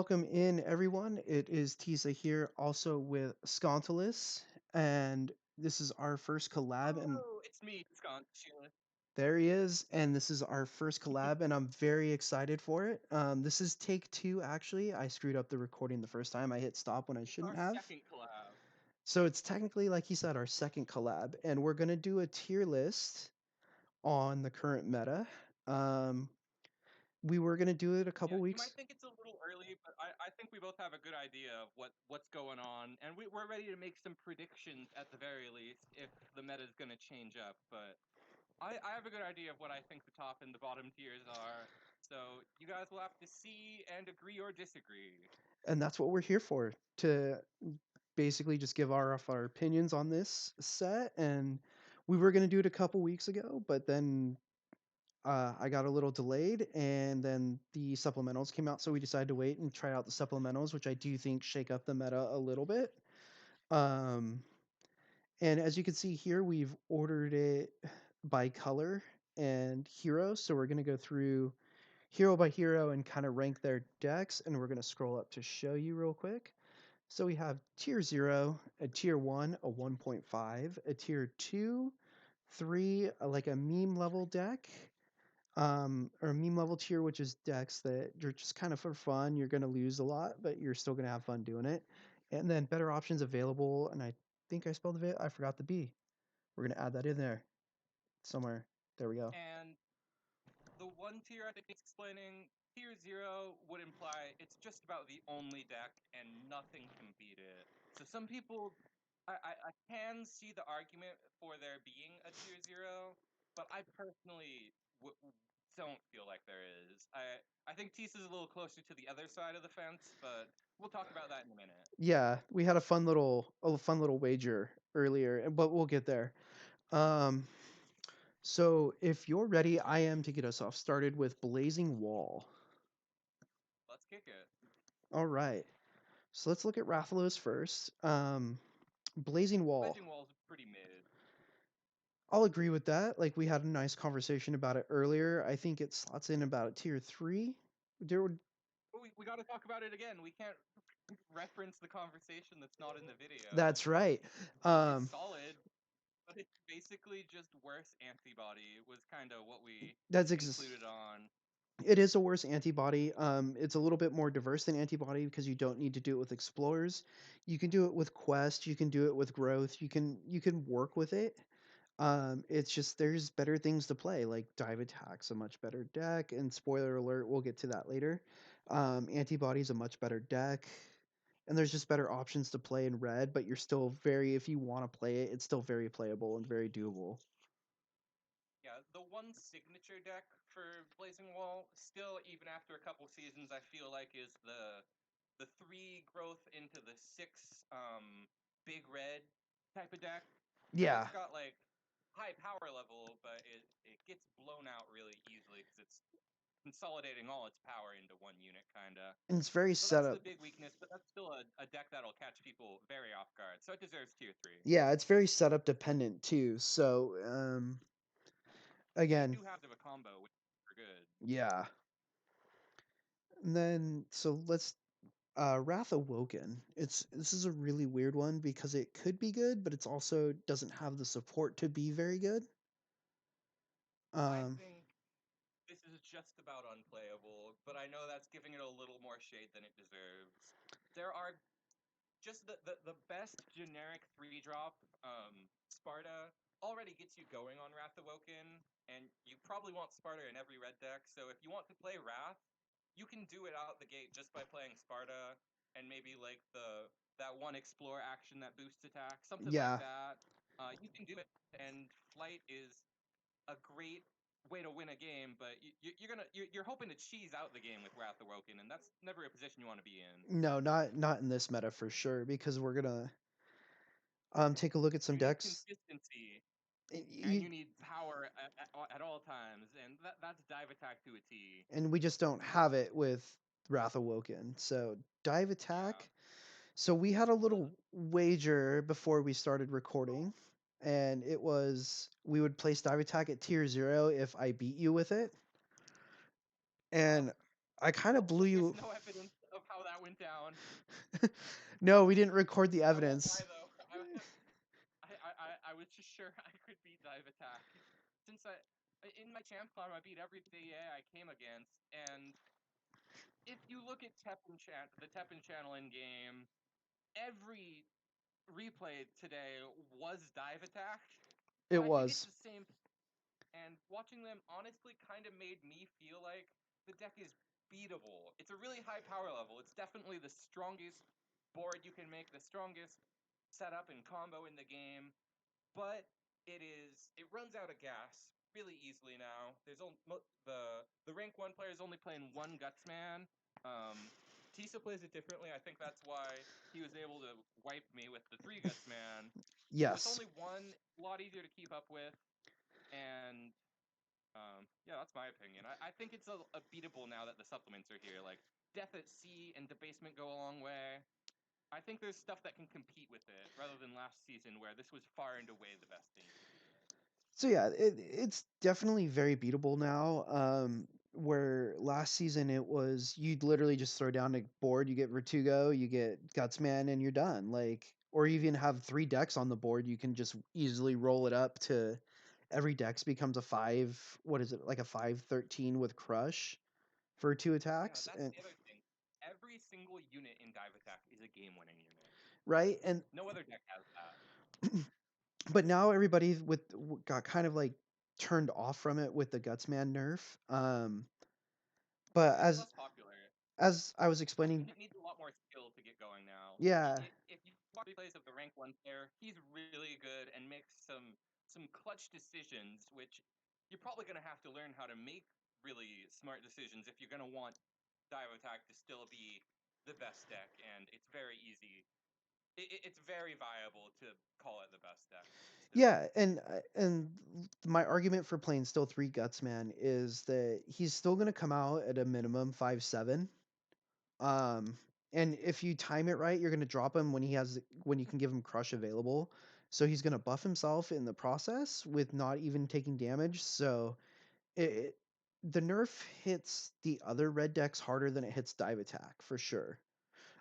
welcome in everyone. It is Tisa here, also with Scontulous, and this is our first collab. And Oh, it's me, Scontulous. there he is, and this is our first collab, and I'm very excited for it. This is take two, actually. I screwed up the recording the first time. I hit stop when I It's shouldn't our have. second collab. So it's technically, like he said, our second collab, and we're gonna do a tier list on the current meta. Um, we were gonna do it a couple Yeah, you might weeks. think it's a little early, but I think we both have a good idea of what's going on, and we're ready to make some predictions at the very least if the meta's gonna change up. But I have a good idea of what I think the top and the bottom tiers are. So you guys will have to see and agree or disagree. And that's what we're here for, to basically just give our opinions on this set. And we were going to do it a couple weeks ago, but then I got a little delayed, and then the supplementals came out, so we decided to wait and try out the supplementals, which I do think shake up the meta a little bit. um, and as you can see here, we've ordered it by color and hero, so we're going to go through hero by hero and kind of rank their decks, and we're going to scroll up to show you real quick. So we have tier 0, a tier 1, a 1.5, a tier 2, 3, like a meme level deck, or a meme level tier, which is decks that you're just kind of for fun. You're going to lose a lot, but you're still going to have fun doing it. And then better options available, and I think I spelled it. I forgot the B. We're going to add that in there somewhere. There we go. And the one tier I think it's explaining, tier 0 would imply it's just about the only deck and nothing can beat it. So some people, I can see the argument for there being a tier 0, but I personally don't feel like there is. I think Tisa's a little closer to the other side of the fence, but we'll talk about that in a minute. Yeah, we had a fun little wager earlier, but we'll get there. Um, So if you're ready, I am to get us off started with Blazing Wall. Let's kick it. All right. So let's look at Rathalos first. Blazing Wall. Wedging Wall's pretty mid. I'll agree with that. Like we had a nice conversation about it earlier. I think it slots in about tier 3. There would But we got to talk about it again. We can't reference the conversation that's not in the video. That's right. It's Um solid, but it's basically just worse antibody was kind of what we that's concluded on. it is a worse antibody. It's a little bit more diverse than antibody because you don't need to do it with explorers. You can do it with quest. You can do it with growth. You can work with it. It's just there's better things to play, like Dive Attack's a much better deck, and spoiler alert, we'll get to that later. Antibody's a much better deck, and there's just better options to play in red, but you're still very, if you want to play it, it's still very playable and very doable. Yeah, the one signature deck for Blazing Wall, still even after a couple seasons, I feel like is the 3 growth into the 6 big red type of deck. So Yeah, it's got like high power level, but it gets blown out really easily because it's consolidating all its power into one unit, kinda. and it's very So set that's the up. big weakness, but that's still a deck that'll catch people very off guard. So it deserves tier 3. Yeah, it's very setup dependent too. So, But you again, do have to have a combo, which is good. yeah. And then, so let's Wrath Awoken. This is a really weird one because it could be good, but it's also doesn't have the support to be very good. I Um, think this is just about unplayable, but I know that's giving it a little more shade than it deserves. There are just the best generic 3 drop Sparta already gets you going on Wrath Awoken, and you probably want Sparta in every red deck. So if you want to play Wrath, you can do it out the gate just by playing Sparta and maybe like the that one explore action that boosts attack, something like yeah, that. You can do it, and flight is a great way to win a game, but you're hoping to cheese out the game with Wrath Awoken, and that's never a position you want to be in. no, not in this meta for sure because we're gonna take a look at some You need decks. consistency, and Y- you need power at all times, and that's dive attack to a T. and we just don't have it with Wrath Awoken. So dive Yeah. attack. So we had a Well, little wager before we started recording, and it was we would place dive attack at tier 0 if I beat you with it. uh, And I kind of blew I guess you. no evidence of how that went down. No, we didn't record the I won't lie evidence. though. I was just sure I could beat Dive Attack. Since in my champ climb I beat every DA I came against, and if you look at the Teppen channel in game, every replay today was Dive Attack, but It I think it's was. the same. And watching them honestly kind of made me feel like the deck is beatable. It's a really high power level. It's definitely the strongest board you can make, the strongest setup and combo in the game, but it runs out of gas really easily now. There's only the rank 1 player is only playing one Gutsman. Um Tisa plays it differently. I think that's why he was able to wipe me with the 3 Gutsman. With Yes. only one, a lot easier to keep up with, and yeah, that's my opinion. I think it's a beatable now that the supplements are here. Like Death at Sea and Debasement go a long way. I think there's stuff that can compete with it, rather than last season where this was far and away the best thing you could beat it. So yeah, it's definitely very beatable now. Where last season it was you'd literally just throw down a board, you get Vertugo, you get Gutsman, and you're done. Like, or even have three decks on the board, you can just easily roll it up to every dex becomes a five. What is it, like a 5/13 with Crush for two Yeah, attacks, that's and the other thing. Every single unit in Dive Attack is a game-winning unit. right, and No other deck has that. but now everybody got kind of like turned off from it with the Gutsman nerf. But Yeah, it's less popular. as I was That explaining, unit needs a lot more skill to get going now. yeah, If you watch replays of the rank 1 player, he's really good and makes some clutch decisions, which you're probably going to have to learn how to make really smart decisions if you're going to want Dive Attack to still be the best deck, and it's very easy. It's very viable to call it the best deck still. yeah, and my argument for playing still three Gutsman is that he's still going to come out at a minimum 5/7. Um, and if you time it right, you're going to drop him when you can give him Crush available. So he's going to buff himself in the process with not even taking damage. So it the nerf hits the other red decks harder than it hits Dive Attack for sure.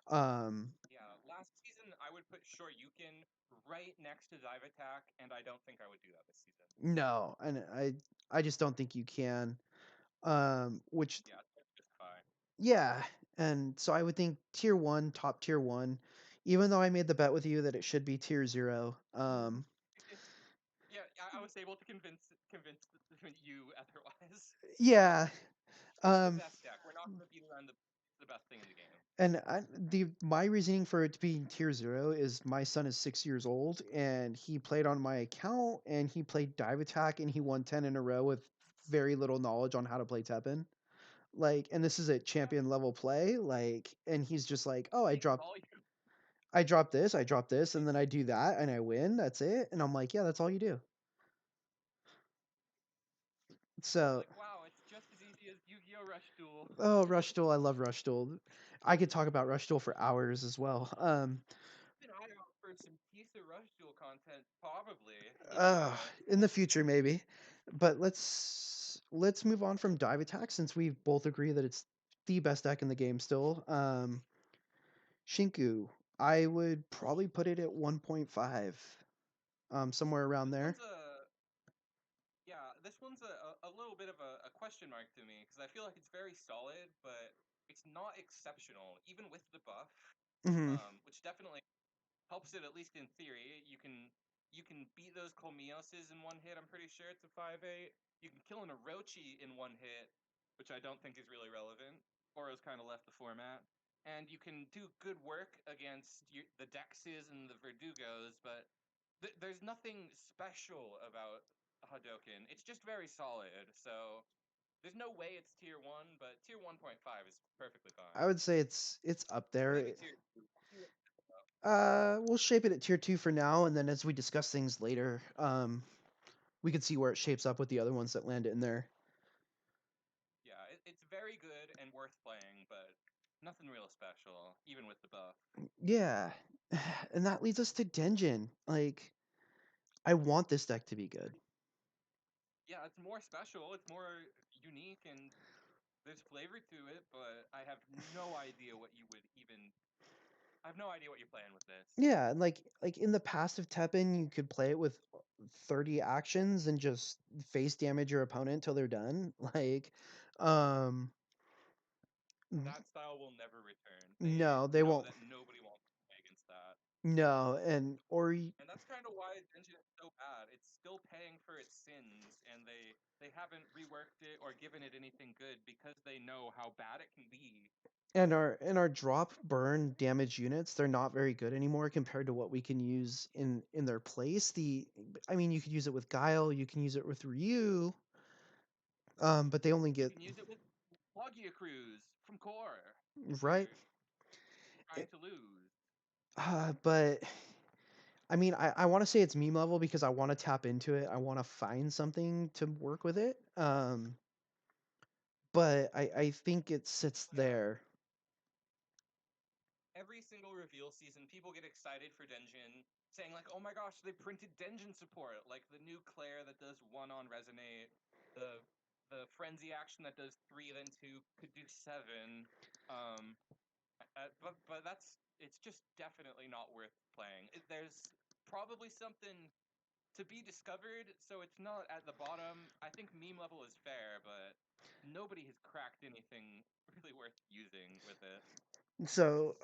Um, Yeah, last season I would put Shoryuken right next to Dive Attack, and I don't think I would do that this season. no, and I just don't think you can. Which Yeah, it's just fine. yeah, and so I would think tier one, top tier one, even though I made the bet with you that it should be tier zero. Yeah, I was able to convince you otherwise. Yeah, It's the um, best deck. We're not going to beat around the best thing in the game. and the my reasoning for it to be tier zero is my son is 6 years old and he played on my account and he played Dive Attack and he won 10 in a row with very little knowledge on how to play Teppen. Like, and this is a Yeah, champion level play. Like, and he's just like, oh, speaks volume. I drop this, and then I do that, and I win. That's it. And I'm like, yeah, that's all you do. It's So, like, wow, it's just as easy as Yu-Gi-Oh! Rush Duel. oh, Rush Duel, I love Rush Duel. I could talk about Rush Duel for hours as well. Keep an eye out for some piece of Rush Duel content, probably in the uh, in the future maybe, but let's move on from Dive Attack since we both agree that it's the best deck in the game still. Shinku, I would probably put it at 1.5, somewhere around this there. one's a Yeah, this one's a little bit of a question mark to me because I feel like it's very solid, but it's not exceptional, even with the buff, Hmm. which definitely helps it at least in theory. You can beat those Colmioses in one hit. I'm pretty sure it's a 5/8. You can kill an Orochi in one hit, which I don't think is really relevant. Oro's kind of left the format, and you can do good work against the Dexes and the Verdugos, but there's nothing special about Hadoken. It's just very solid. So there's no way it's tier one, but tier 1.5 is perfectly I fine. would say it's up there. Maybe tier two. See what you think about. We'll shape it at tier two for now, and then as we discuss things later, we can see where it shapes up with the other ones that land in there. Yeah, it's very good and worth playing, but nothing real special, even with the buff. Yeah, and that leads us to Denjin. Like, I want this deck to be good. Yeah, it's more special. It's more unique, and There's flavor to it, but I have no idea what you would even. I have no idea what you're playing with this. Yeah, and like in the passive Teppen, you could play it with 30 actions and just face damage your opponent till they're done. Like, um, That style will never return. They no, they know won't. that nobody wants to play against that. No, and And that's kind of why Dungeon is so bad. It's still paying for its sins, and they haven't reworked it or given it anything good because they know how bad it can be. and our drop burn damage units, they're not very good anymore compared to what we can use in their place. I mean, you could use it with Guile, you can use it with Ryu, but they only You get can use it with Logia Cruise from Core if right. you're Eh, trying to lose. but I mean, I want to say it's meme level because I want to tap into it. I want to find something to work with it. But I think it sits Oh yeah, there. every single reveal season, people get excited for Denjin, saying like, "Oh my gosh, they printed Denjin support, like the new Claire that does one on Resonate, the the frenzy action that does three then two could do seven." Um, but that's it's just definitely not worth playing. There's probably something to be discovered, so it's not at the bottom. I think meme level is fair, but nobody has cracked anything really worth using with it. So,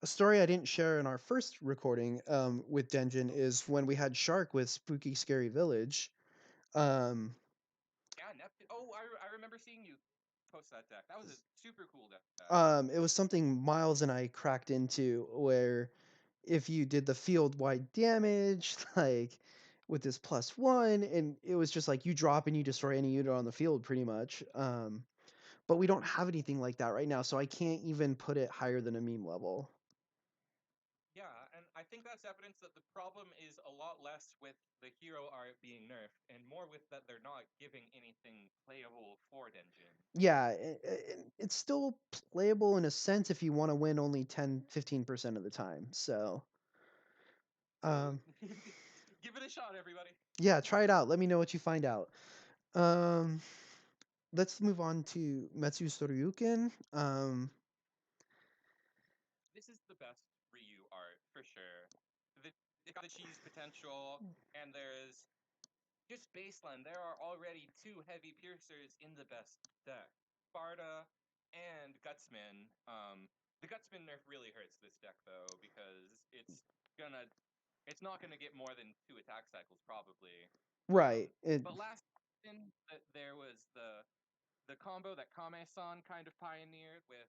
a story I didn't share in our first recording with Denjin is when we had Shark with Spooky Scary Village. Um, Yeah, Neptune. Oh, I remember seeing you post that deck. That was a super cool deck. it was something Miles and I cracked into where if you did the field wide damage, like with this +1, and it was just like you drop and you destroy any unit on the field pretty much. But we don't have anything like that right now, so I can't even put it higher than a meme level. Yeah, and I think that's evidence that the problem is a lot less with the hero art being nerfed and more with that they're not giving anything playable for Denjin. Yeah, it's still playable in a sense if you want to win only 10-15% of the time. So, So um, give it a shot, everybody. yeah, try it out. Let me know what you find out. Um, let's move on to Metsu Soryuken. This is the best Ryu art for sure. It's got the cheese potential, and there's just baseline. There are already two heavy piercers in the best deck, Sparta and Gutsman. The Gutsman nerf really hurts this deck though because gonna it's not gonna get more than two attack cycles probably. Right. But last season, there was the combo that Kame-san kind of pioneered with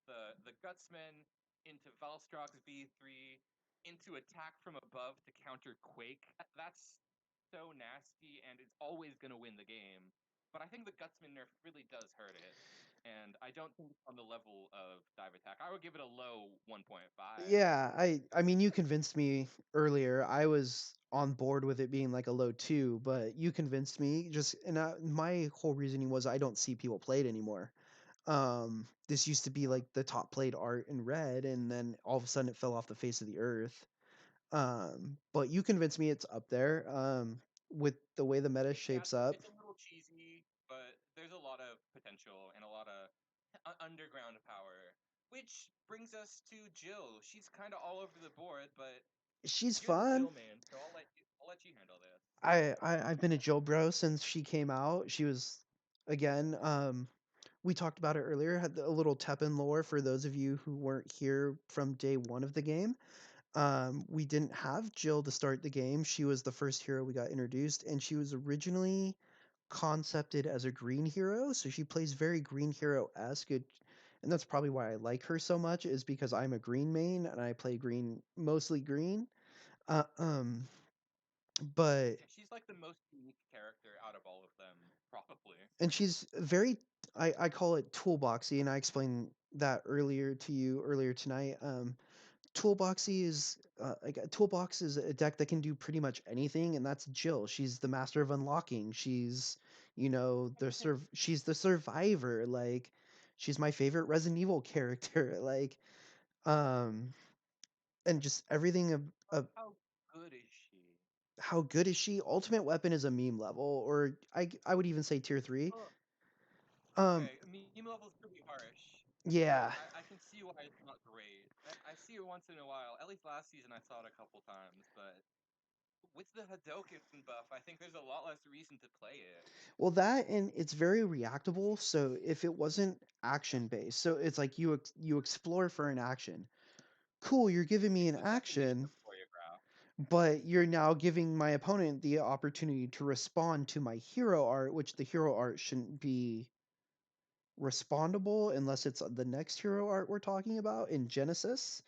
the Gutsman into Valstrox V3 into attack from above to counter Quake. That's so nasty, and it's always going to win the game. But I think the Gutsman nerf really does hurt it, and I don't think it's on the level of Dive Attack. I would give it a low 1.5. Yeah, I mean you convinced me earlier. I was on board with it being like a low 2, but you convinced me just and my whole reasoning was I don't see people play it anymore. This used to be like the top played art in red and then all of a sudden it fell off the face of the earth. But you convinced me it's up there. With the way the meta Yeah, shapes up. it's a little cheesy, but there's a lot of potential and a lot of underground power. Which brings us to Jill. She's kind of all over the board, but She's you're the fun. Jill man, so I'll let you handle this. I've been a Jill bro since she came out. She was again, we talked about it earlier, had a little Teppen lore for those of you who weren't here from day one of the game. We didn't have Jill to start the game. She was the first hero we got introduced, and she was originally concepted as a green hero. So she plays very green hero esque. And that's probably why I like her so much, is because I'm a green main and I play green, mostly green. Uh, um, but Yeah, she's like the most unique character out of all of them, probably. and she's very, I call it toolboxy, and I explained that earlier to you earlier tonight. Toolboxy is like a toolbox is a deck that can do pretty much anything, and that's Jill. She's the master of unlocking. She's, she's the survivor. Like, she's my favorite Resident Evil character. Like, um, and just everything of How good is she? how good is she? Ultimate Weapon is a meme level, or I would even say tier 3. Um, Okay, meme level's pretty harsh, but yeah. I can see why it's not great. I see it once in a while. At least last season I saw it a couple times, but with the Hadoken buff, I think there's a lot less reason to play it. Well, that and it's very reactable. So if it wasn't action based, so it's like you explore for an action. Cool, you're giving me It's an the definition action, of choreograph. but you're now giving my opponent the opportunity to respond to my hero art, which the hero art shouldn't be respondable unless it's the next hero art we're talking about in Genesis.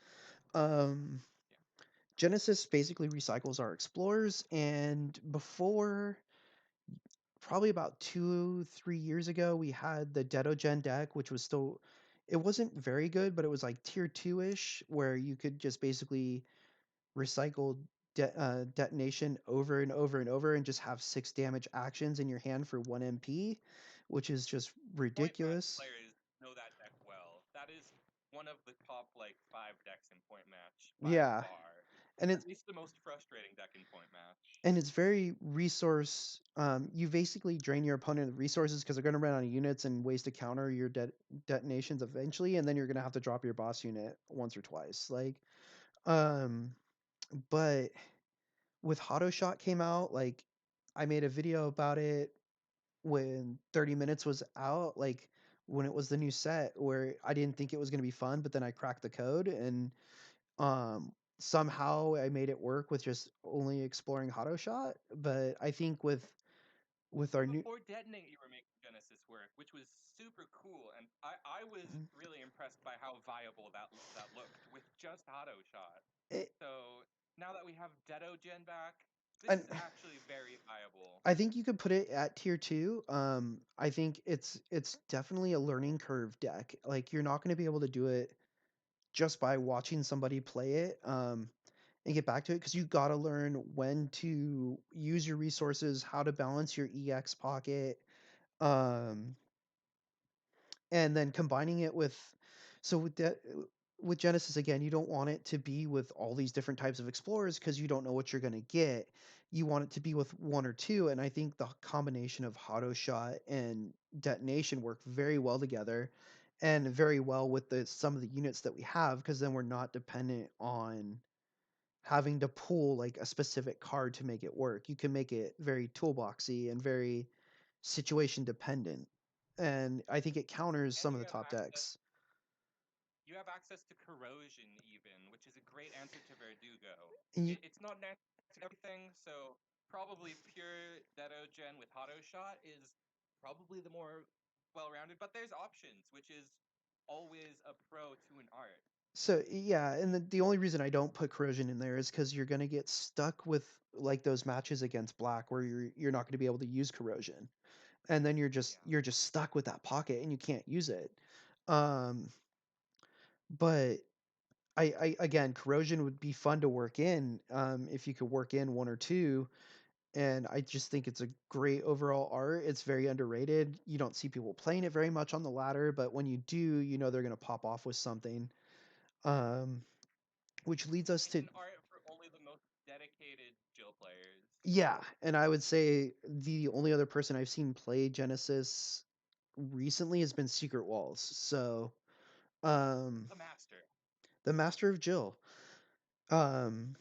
Um, Yeah. Genesis basically recycles our explorers, and before probably about 2 3 years ago we had the Detogen deck, which was still, it wasn't very good, but it was like tier 2-ish, where you could just basically recycle detonation over and over and over and just have 6 damage actions in your hand for 1 MP, which is just Point match ridiculous. players know that deck well. That is one of the top like 5 decks in point match by Yeah, far. and At it's least the most frustrating deck in point match. and it's very resource. You basically drain your opponent of resources because they're going to run out of units and ways to counter your detonations eventually, and then you're going to have to drop your boss unit once or twice. Um, but with Hotto Shot came out, like I made a video about it when 30 minutes was out, like when it was the new set, where I didn't think it was going to be fun, but then I cracked the code and um somehow I made it work with just only exploring Hotto Shot. But I think with our And new before Detonate, you were making Genesis work, which was super cool. And I was really impressed by how viable that looked with just Auto Shot. it, So now that we have Detogen back, this and is actually very viable. I think you could put it at tier 2. I think it's definitely a learning curve deck. Like you're not going to be able to do it just by watching somebody play it. And get back to it because you got to learn when to use your resources, how to balance your EX pocket, um, and then combining it with. So with that, with Genesis again, you don't want it to be with all these different types of explorers because you don't know what you're going to get. You want it to be with one or two, and I think the combination of Hotto Shot and Detonation work very well together, and very well with the some of the units that we have because then we're not dependent on having to pull like a specific card to make it work. You can make it very toolboxy and very situation dependent. And I think it counters And some of the top decks. you have access to corrosion even, which is a great answer to Verdugo. And you, It's not necessarily everything, so probably pure Detogen with Auto Shot is probably the more well-rounded, but there's options, which is always a pro to an art. so yeah, and the only reason I don't put corrosion in there is because you're gonna get stuck with like those matches against black where you're not gonna be able to use corrosion. And then Yeah. you're just stuck with that pocket and you can't use it. Um, but I again, corrosion would be fun to work in if you could work in one or two. And I just think it's a great overall art. It's very underrated. You don't see people playing it very much on the ladder, but when you do, you know they're going to pop off with something. Um, which leads us It's to an art for only the most dedicated Jill players. yeah, and I would say the only other person I've seen play Genesis recently has been Secret Walls. So, um, The Master. the Master of Jill. Um,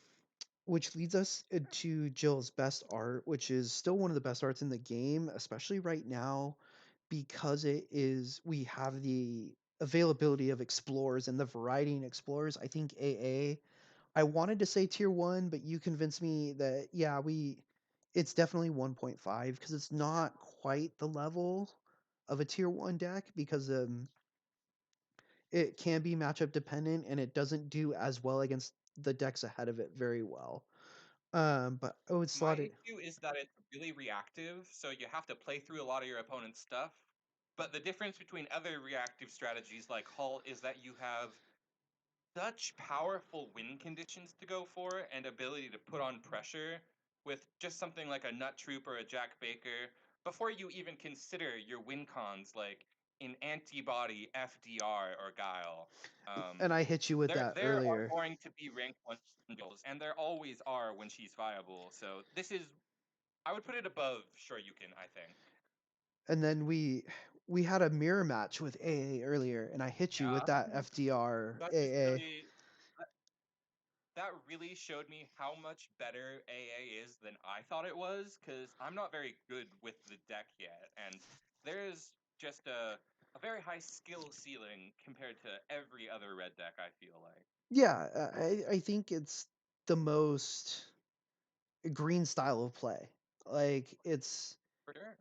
which leads us into Jill's best art, which is still one of the best arts in the game, especially right now, because it is we have the availability of explorers and the variety in explorers. I think AA. I wanted to say tier 1, but you convinced me that yeah, we it's definitely 1.5 because it's not quite the level of a tier 1 deck because it can be matchup dependent and it doesn't do as well against the decks ahead of it very well. But I would My slot it. issue is that it's really reactive, so you have to play through a lot of your opponent's stuff. But the difference between other reactive strategies like Halt is that you have such powerful win conditions to go for and ability to put on pressure with just something like a Nut Troop or a Jack Baker before you even consider your win cons like in Antibody, FDR, or Guile. And I hit you with that There are earlier. going to be rank one angels, and there always are when she's viable. So this is, I would put it above Sure You Can, I think. And then we had a mirror match with AA earlier, and I hit you with Yeah, that FDR that just AA. really that, that really showed me how much better AA is than I thought it was, because I'm not very good with the deck yet, and there's just a very high skill ceiling compared to every other red deck, I feel like. Yeah, I think it's the most green style of play. Like For sure.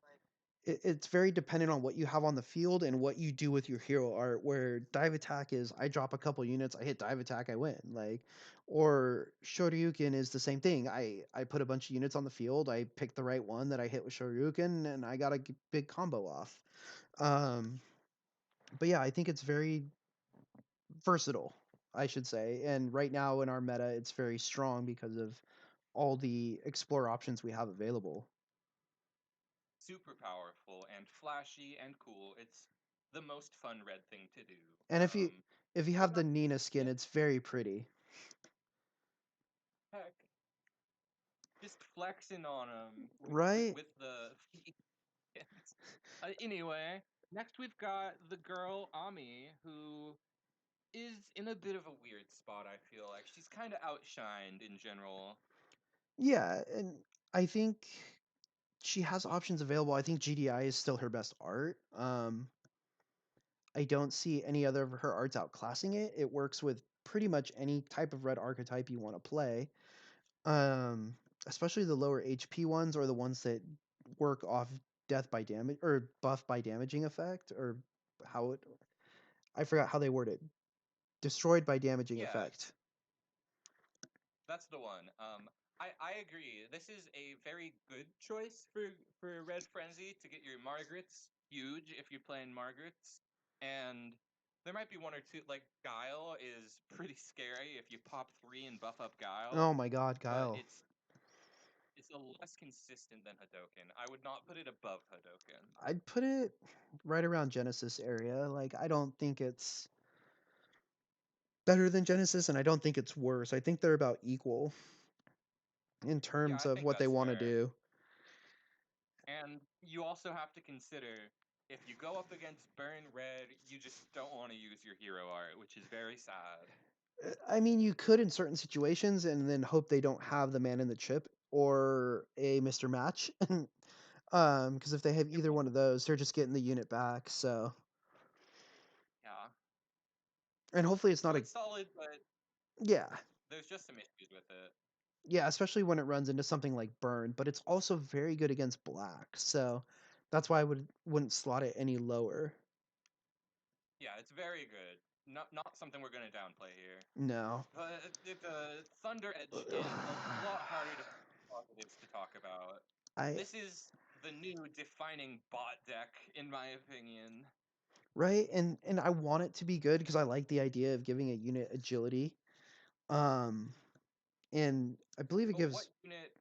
it's very dependent on what you have on the field and what you do with your hero art. Where dive attack is, I drop a couple units, I hit dive attack, I win. Like, or Shoryuken is the same thing. I put a bunch of units on the field, I pick the right one that I hit with Shoryuken, and I got a big combo off. Um, but yeah, I think it's very versatile, I should say. And right now in our meta, it's very strong because of all the explore options we have available. Super powerful and flashy and cool. It's the most fun red thing to do. And if you But have the Nina skin, yeah, it's very pretty, heck, just flexing on them right? with the skins. Anyway, next we've got the girl Ami, who is in a bit of a weird spot. I feel like she's kind of outshined in general. Yeah, and I think she has options available. I think GDI is still her best art. I don't see any other of her arts outclassing it. It works with pretty much any type of red archetype you want to play. Um, Especially the lower HP ones, or the ones that work off death by damage or buff by damaging effect, or how it, I forgot how they word it. Destroyed by damaging Yeah, effect. that's the one. I agree. This is a very good choice for Red Frenzy to get your Margarets huge if you're playing Margarets, and there might be one or two. Like Guile is pretty scary if you pop three and buff up Guile, Oh my god, but Kyle. it's a less consistent than Hadoken. I would not put it above Hadoken. I'd put it right around Genesis area. Like, I don't think it's better than Genesis, and I don't think it's worse. I think they're about equal in Yeah, terms I of think what they that's want to fair. do. And you also have to consider if you go up against Burn Red, you just don't want to use your hero art, which is very sad. I mean, you could in certain situations, and then hope they don't have the man in the chip or a Mr. Match. Because if they have It either would, one of those, they're just getting the unit back. So, yeah. and hopefully it's not So a, it's solid, but yeah, there's just some issues with it. yeah, especially when it runs into something like Burn. But it's also very good against Black. So that's why I wouldn't slot it any lower. Yeah, it's very good. Not something we're gonna downplay here. No. But the Thunder Edge is a lot harder to find positives to talk about. I This is the new defining bot deck, in my opinion. Right, and I want it to be good because I like the idea of giving a unit agility. Um, and I believe it But what gives, unit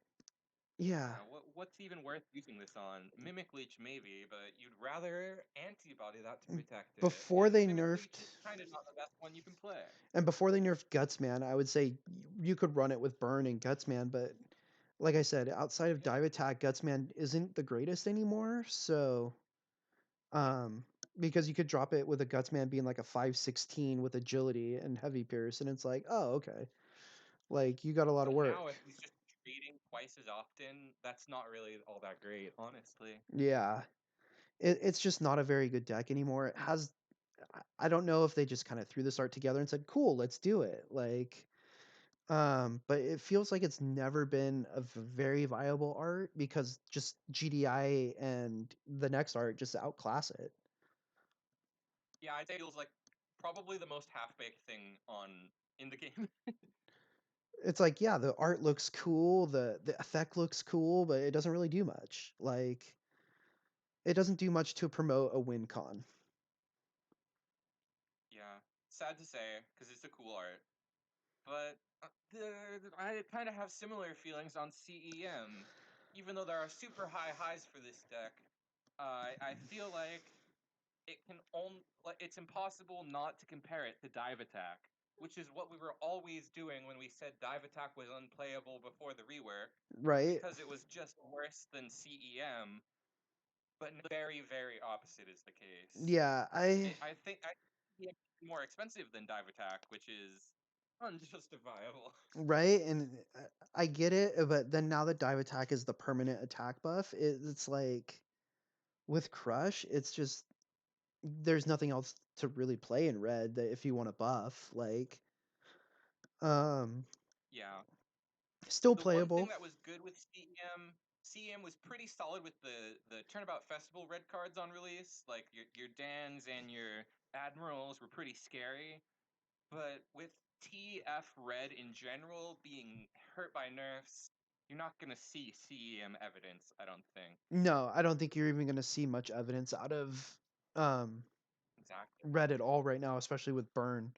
I yeah. don't know, what's even worth using this on? Mimic Leech maybe, but you'd rather antibody that to protect it. Before And they Mimic Leech nerfed is kind of not the best one you can play. before they nerfed Gutsman, I would say you could run it with Burn and Gutsman, but like I said, outside of Yeah, Dive Attack, Gutsman isn't the greatest anymore. So, um, because you could drop it with a Gutsman being like a 516 with agility and heavy pierce, and it's like, oh, okay, like you got a lot of but work. now if he's just trading twice as often, that's not really all that great, honestly. Yeah, it's just not a very good deck anymore. It has, I don't know if they just kind of threw this art together and said, "Cool, let's do it." Like, but it feels like it's never been a very viable art because just GDI and the next art just outclass it. Yeah, I'd say it feels like probably the most half-baked thing on in the game. It's like, yeah, the art looks cool, the effect looks cool, but it doesn't really do much. Like, it doesn't do much to promote a win con. Yeah, sad to say, because it's a cool art. But I kind of have similar feelings on CEM. Even though there are super high highs for this deck, I feel like it can only like it's impossible not to compare it to Dive Attack, which is what we were always doing when we said Dive Attack was unplayable before the rework, Right? because it was just worse than CEM. but very, very opposite is the case. Yeah, I think it's more expensive than dive attack, which is unjustifiable. right, and I get it, but then now that dive attack is the permanent attack buff, it's like with crush, it's just there's nothing else to really play in red that if you want to buff, like um Yeah. still The one thing playable. that was good with CEM was pretty solid with the Turnabout Festival red cards on release. Like your Dans and your Admirals were pretty scary, but with TF red in general being hurt by nerfs, you're not gonna see CEM evidence, I don't think. No, I don't think you're even going to see much evidence out of um Exactly. red at all right now, especially with burn.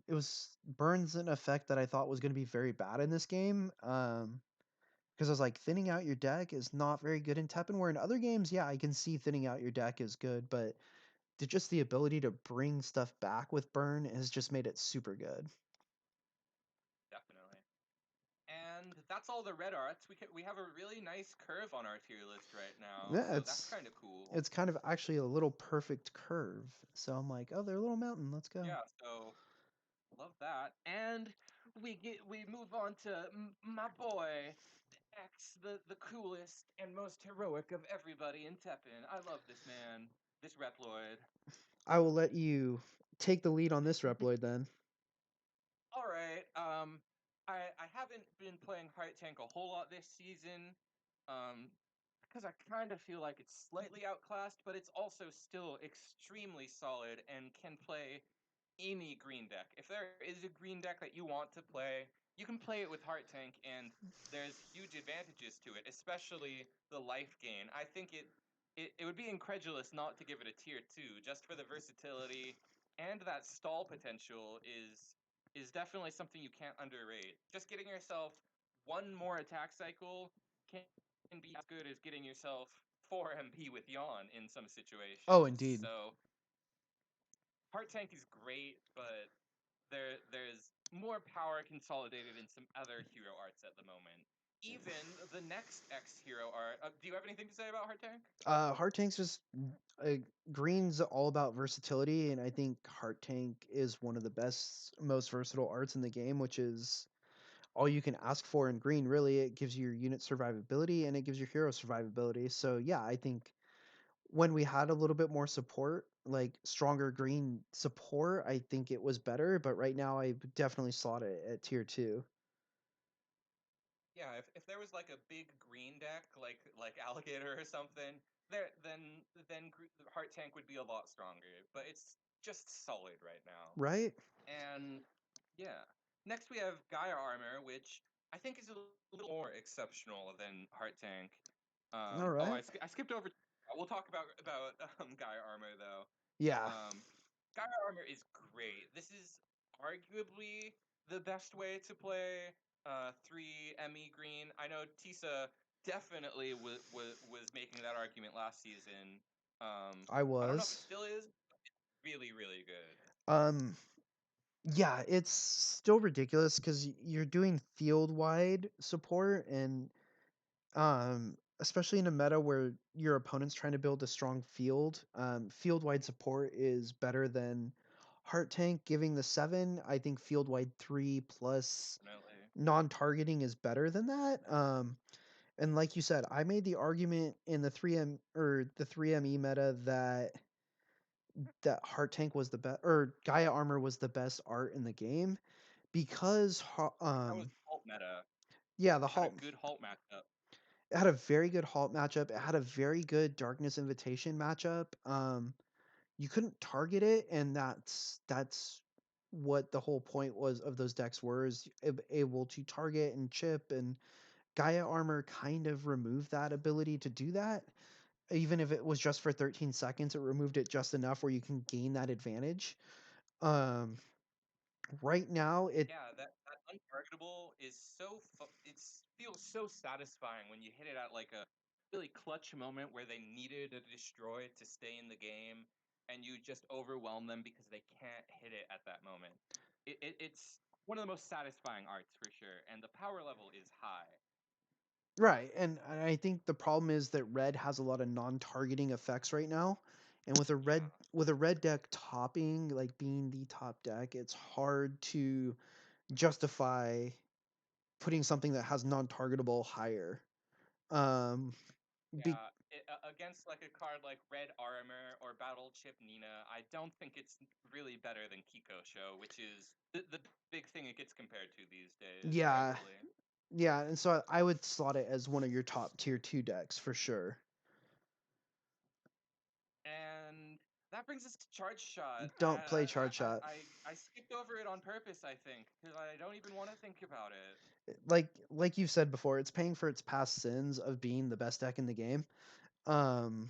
It was burns an effect that I thought was going to be very bad in this game. Because I was like, thinning out your deck is not very good in Teppen. Where in other games, yeah, I can see thinning out your deck is good, but just the ability to bring stuff back with burn has just made it super good. Definitely. And that's all the red arts. We have a really nice curve on our tier list right now, Yeah, so that's kind of cool. it's kind of actually a little perfect curve. So I'm like, oh, they're a little mountain. Let's go. Yeah, so love that. And we move on to my boy X, the coolest and most heroic of everybody in Teppen. I love this man, this Reploid. I will let you take the lead on this Reploid then. All right. I haven't been playing Heart Tank a whole lot this season, because I kind of feel like it's slightly outclassed, but it's also still extremely solid and can play any green deck. If there is a green deck that you want to play, you can play it with Heart Tank, and there's huge advantages to it, especially the life gain. I think it would be incredulous not to give it a tier 2, just for the versatility and that stall potential is definitely something you can't underrate. Just getting yourself one more attack cycle can be as good as getting yourself 4 MP with Yawn in some Oh, situations. indeed. So Heart Tank is great, but there's more power consolidated in some other hero arts at the moment. Even the next X hero art. Do you have anything to say about Heart Tank? Heart Tank's just uh, green's all about versatility, and I think Heart Tank is one of the best, most versatile arts in the game, which is all you can ask for in green. Really, it gives you your unit survivability and it gives your hero survivability. So yeah, I think when we had a little bit more support, like stronger green support, I think it was better. But right now, I definitely slot it at tier two. Yeah, if there was like a big green deck, like Alligator or something, there then Heart Tank would be a lot stronger. But it's just solid right now. Right? And yeah, next we have Gaia Armor, which I think is a little more exceptional than Heart Tank. All Oh, right. I skipped over. We'll talk about Gaia Armor though. Yeah, Gaia Armor is great. This is arguably the best way to play 3 ME green. I know Tisa definitely was making that argument last season. I I don't know if it was. still is. Really, really good. Um, yeah, it's still ridiculous because you're doing field wide support, and especially in a meta where your opponent's trying to build a strong field, field wide support is better than Heart Tank giving the 7. I think field wide 3 plus Definitely. non targeting is better than that. And like you said, I made the argument in the 3M or the 3ME meta that Heart Tank was the best, or Gaia Armor was the best art in the game because That was halt meta. yeah, the It had a halt, good halt matchup. it had a very good halt matchup. It had a very good Darkness Invitation matchup. You couldn't target it, and that's what the whole point was of those decks were, is able to target and chip, and Gaia Armor kind of removed that ability to do that. Even if it was just for 13 seconds, it removed it just enough where you can gain that advantage. Um, right now, Yeah, that untargetable is it feels so satisfying when you hit it at like a really clutch moment where they needed a destroy to stay in the game, and you just overwhelm them because they can't hit it at that moment. It's one of the most satisfying arts for sure, and the power level is high. Right, and I think the problem is that red has a lot of non-targeting effects right now, and Yeah, with a red deck topping, like being the top deck, it's hard to justify putting something that has non-targetable higher. Um, be yeah. Against like a card like Red Armor or Battle Chip Nina, I don't think it's really better than Kiko Show, which is the big thing it gets compared to these days, yeah, rightfully. yeah, and so I would slot it as one of your top tier 2 decks for sure. And that brings us to Charge Shot. Don't play Charge Shot. I skipped over it on purpose, I think, because I don't even want to think about it. Like you've said before, it's paying for its past sins of being the best deck in the game. Um,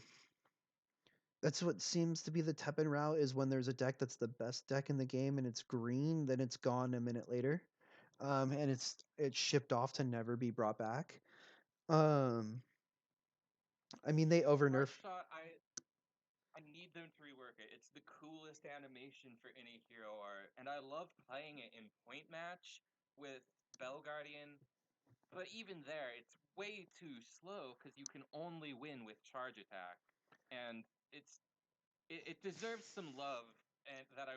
that's what seems to be the Teppen route is when there's a deck that's the best deck in the game and it's green, then it's gone a minute later. And it's shipped off to never be brought back. Um, I mean they over nerf. Charge Shot, I need them to rework it. It's the coolest animation for any hero art, and I love playing it in point match with Bell Guardian. But even there, it's way too slow because you can only win with charge attack, and it deserves some love. And that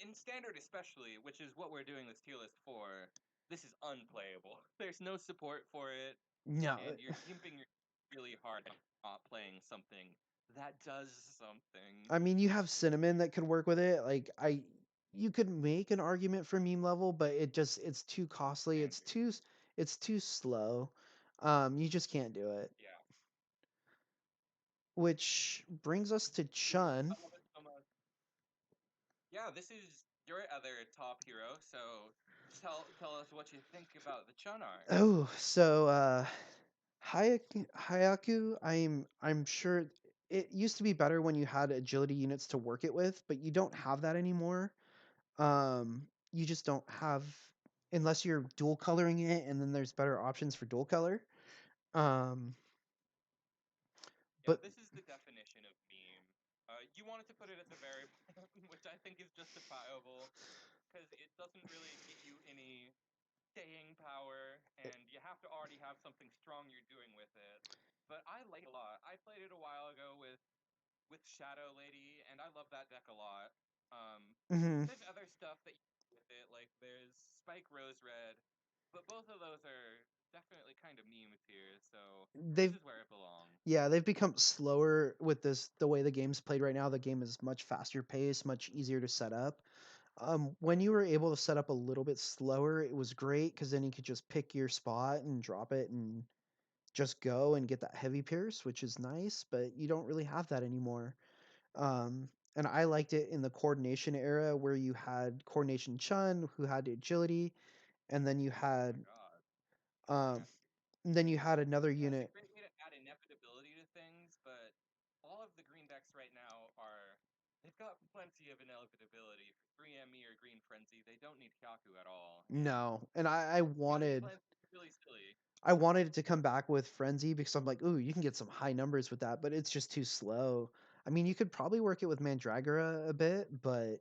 in standard especially, which is what we're doing this tier list for. This is unplayable. There's no support for it, No, and you're gimping really hard not playing something that does something. I mean you have Cinnamon that could work with it. You could make an argument for meme level, but it's too costly. Can't do. It's too slow. You just can't do it. Yeah. Which brings us to Ooh, Chun. I love it so much. Yeah, this is your other top hero, so tell us what you think about the Chun art. Oh, so Hayaku, I'm sure it used to be better when you had agility units to work it with, but you don't have that anymore. You just don't have unless you're dual coloring it, and then there's better options for dual color. Um, Yeah, but this is the definition of meme. You wanted to put it at the very bottom, which I think is justifiable because it doesn't really get you any staying power, and you have to already have something strong you're doing with it. But I like it a lot. I played it a while ago with Shadow Lady, and I love that deck a lot. Um, mhm, there's other stuff that you do with it, like there's Spike Rose Red, but both of those are definitely kind of meme tier, so this they've is where it belongs. they've become slower with this the way the game's played right now. The game is much faster paced, much easier to set up. When you were able to set up a little bit slower, it was great because then you could just pick your spot and drop it and just go and get that heavy pierce, which is nice, but you don't really have that anymore. And I liked it in the coordination era where you had coordination Chun who had agility, and Oh my god. um, Yeah. then you had another Yeah, it's a unit. great way to add inevitability to things, but all of the green decks right now are they've got plenty of inevitability for 3ME or Green Frenzy. They don't need Hyaku at all, and No, and Healing Plant is really silly. I wanted it to come back with frenzy because I'm like, ooh, you can get some high numbers with that, but it's just too slow. I mean, you could probably work it with Mandragora a bit, but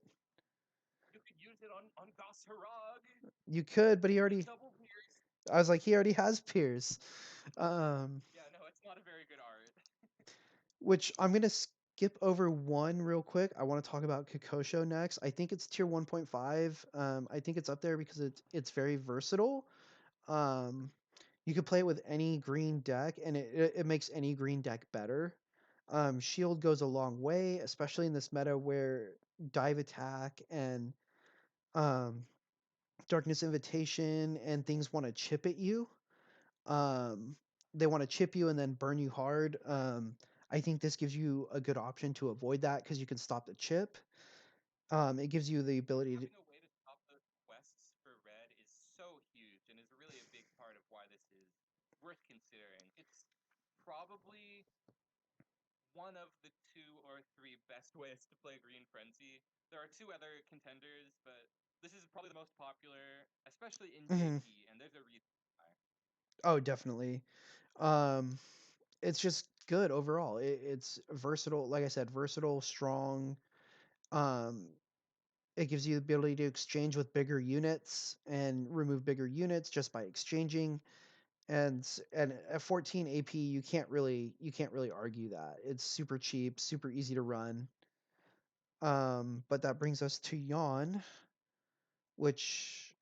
You could use it on Gosharag. you could, but Give me double pierce. I was like, he already has Pierce. Um, Yeah, no, it's not a very good art. which I'm gonna skip over one real quick. I want to talk about Kokosho next. I think it's tier 1.5. I think it's up there because it's very versatile. Um, you could play it with any green deck, and it makes any green deck better. Shield goes a long way, especially in this meta where dive attack and um, darkness invitation and things want to chip at you. Um, they want to chip you and then burn you hard. I think this gives you a good option to avoid that because you can stop the chip. It gives you the ability to. Having a way to stop those quests for red is so huge and is really a big part of why this is worth considering. It's probably one of the two or three best ways to play Green Frenzy. There are two other contenders, but this is probably the most popular, especially in Mhm. JP, and there's a reason why. Oh, definitely. Um, it's just good overall. It's versatile, like I said, versatile, strong. Um, it gives you the ability to exchange with bigger units and remove bigger units just by exchanging. And at 14 AP, you can't really argue that. It's super cheap, super easy to run. But that brings us to Yawn, which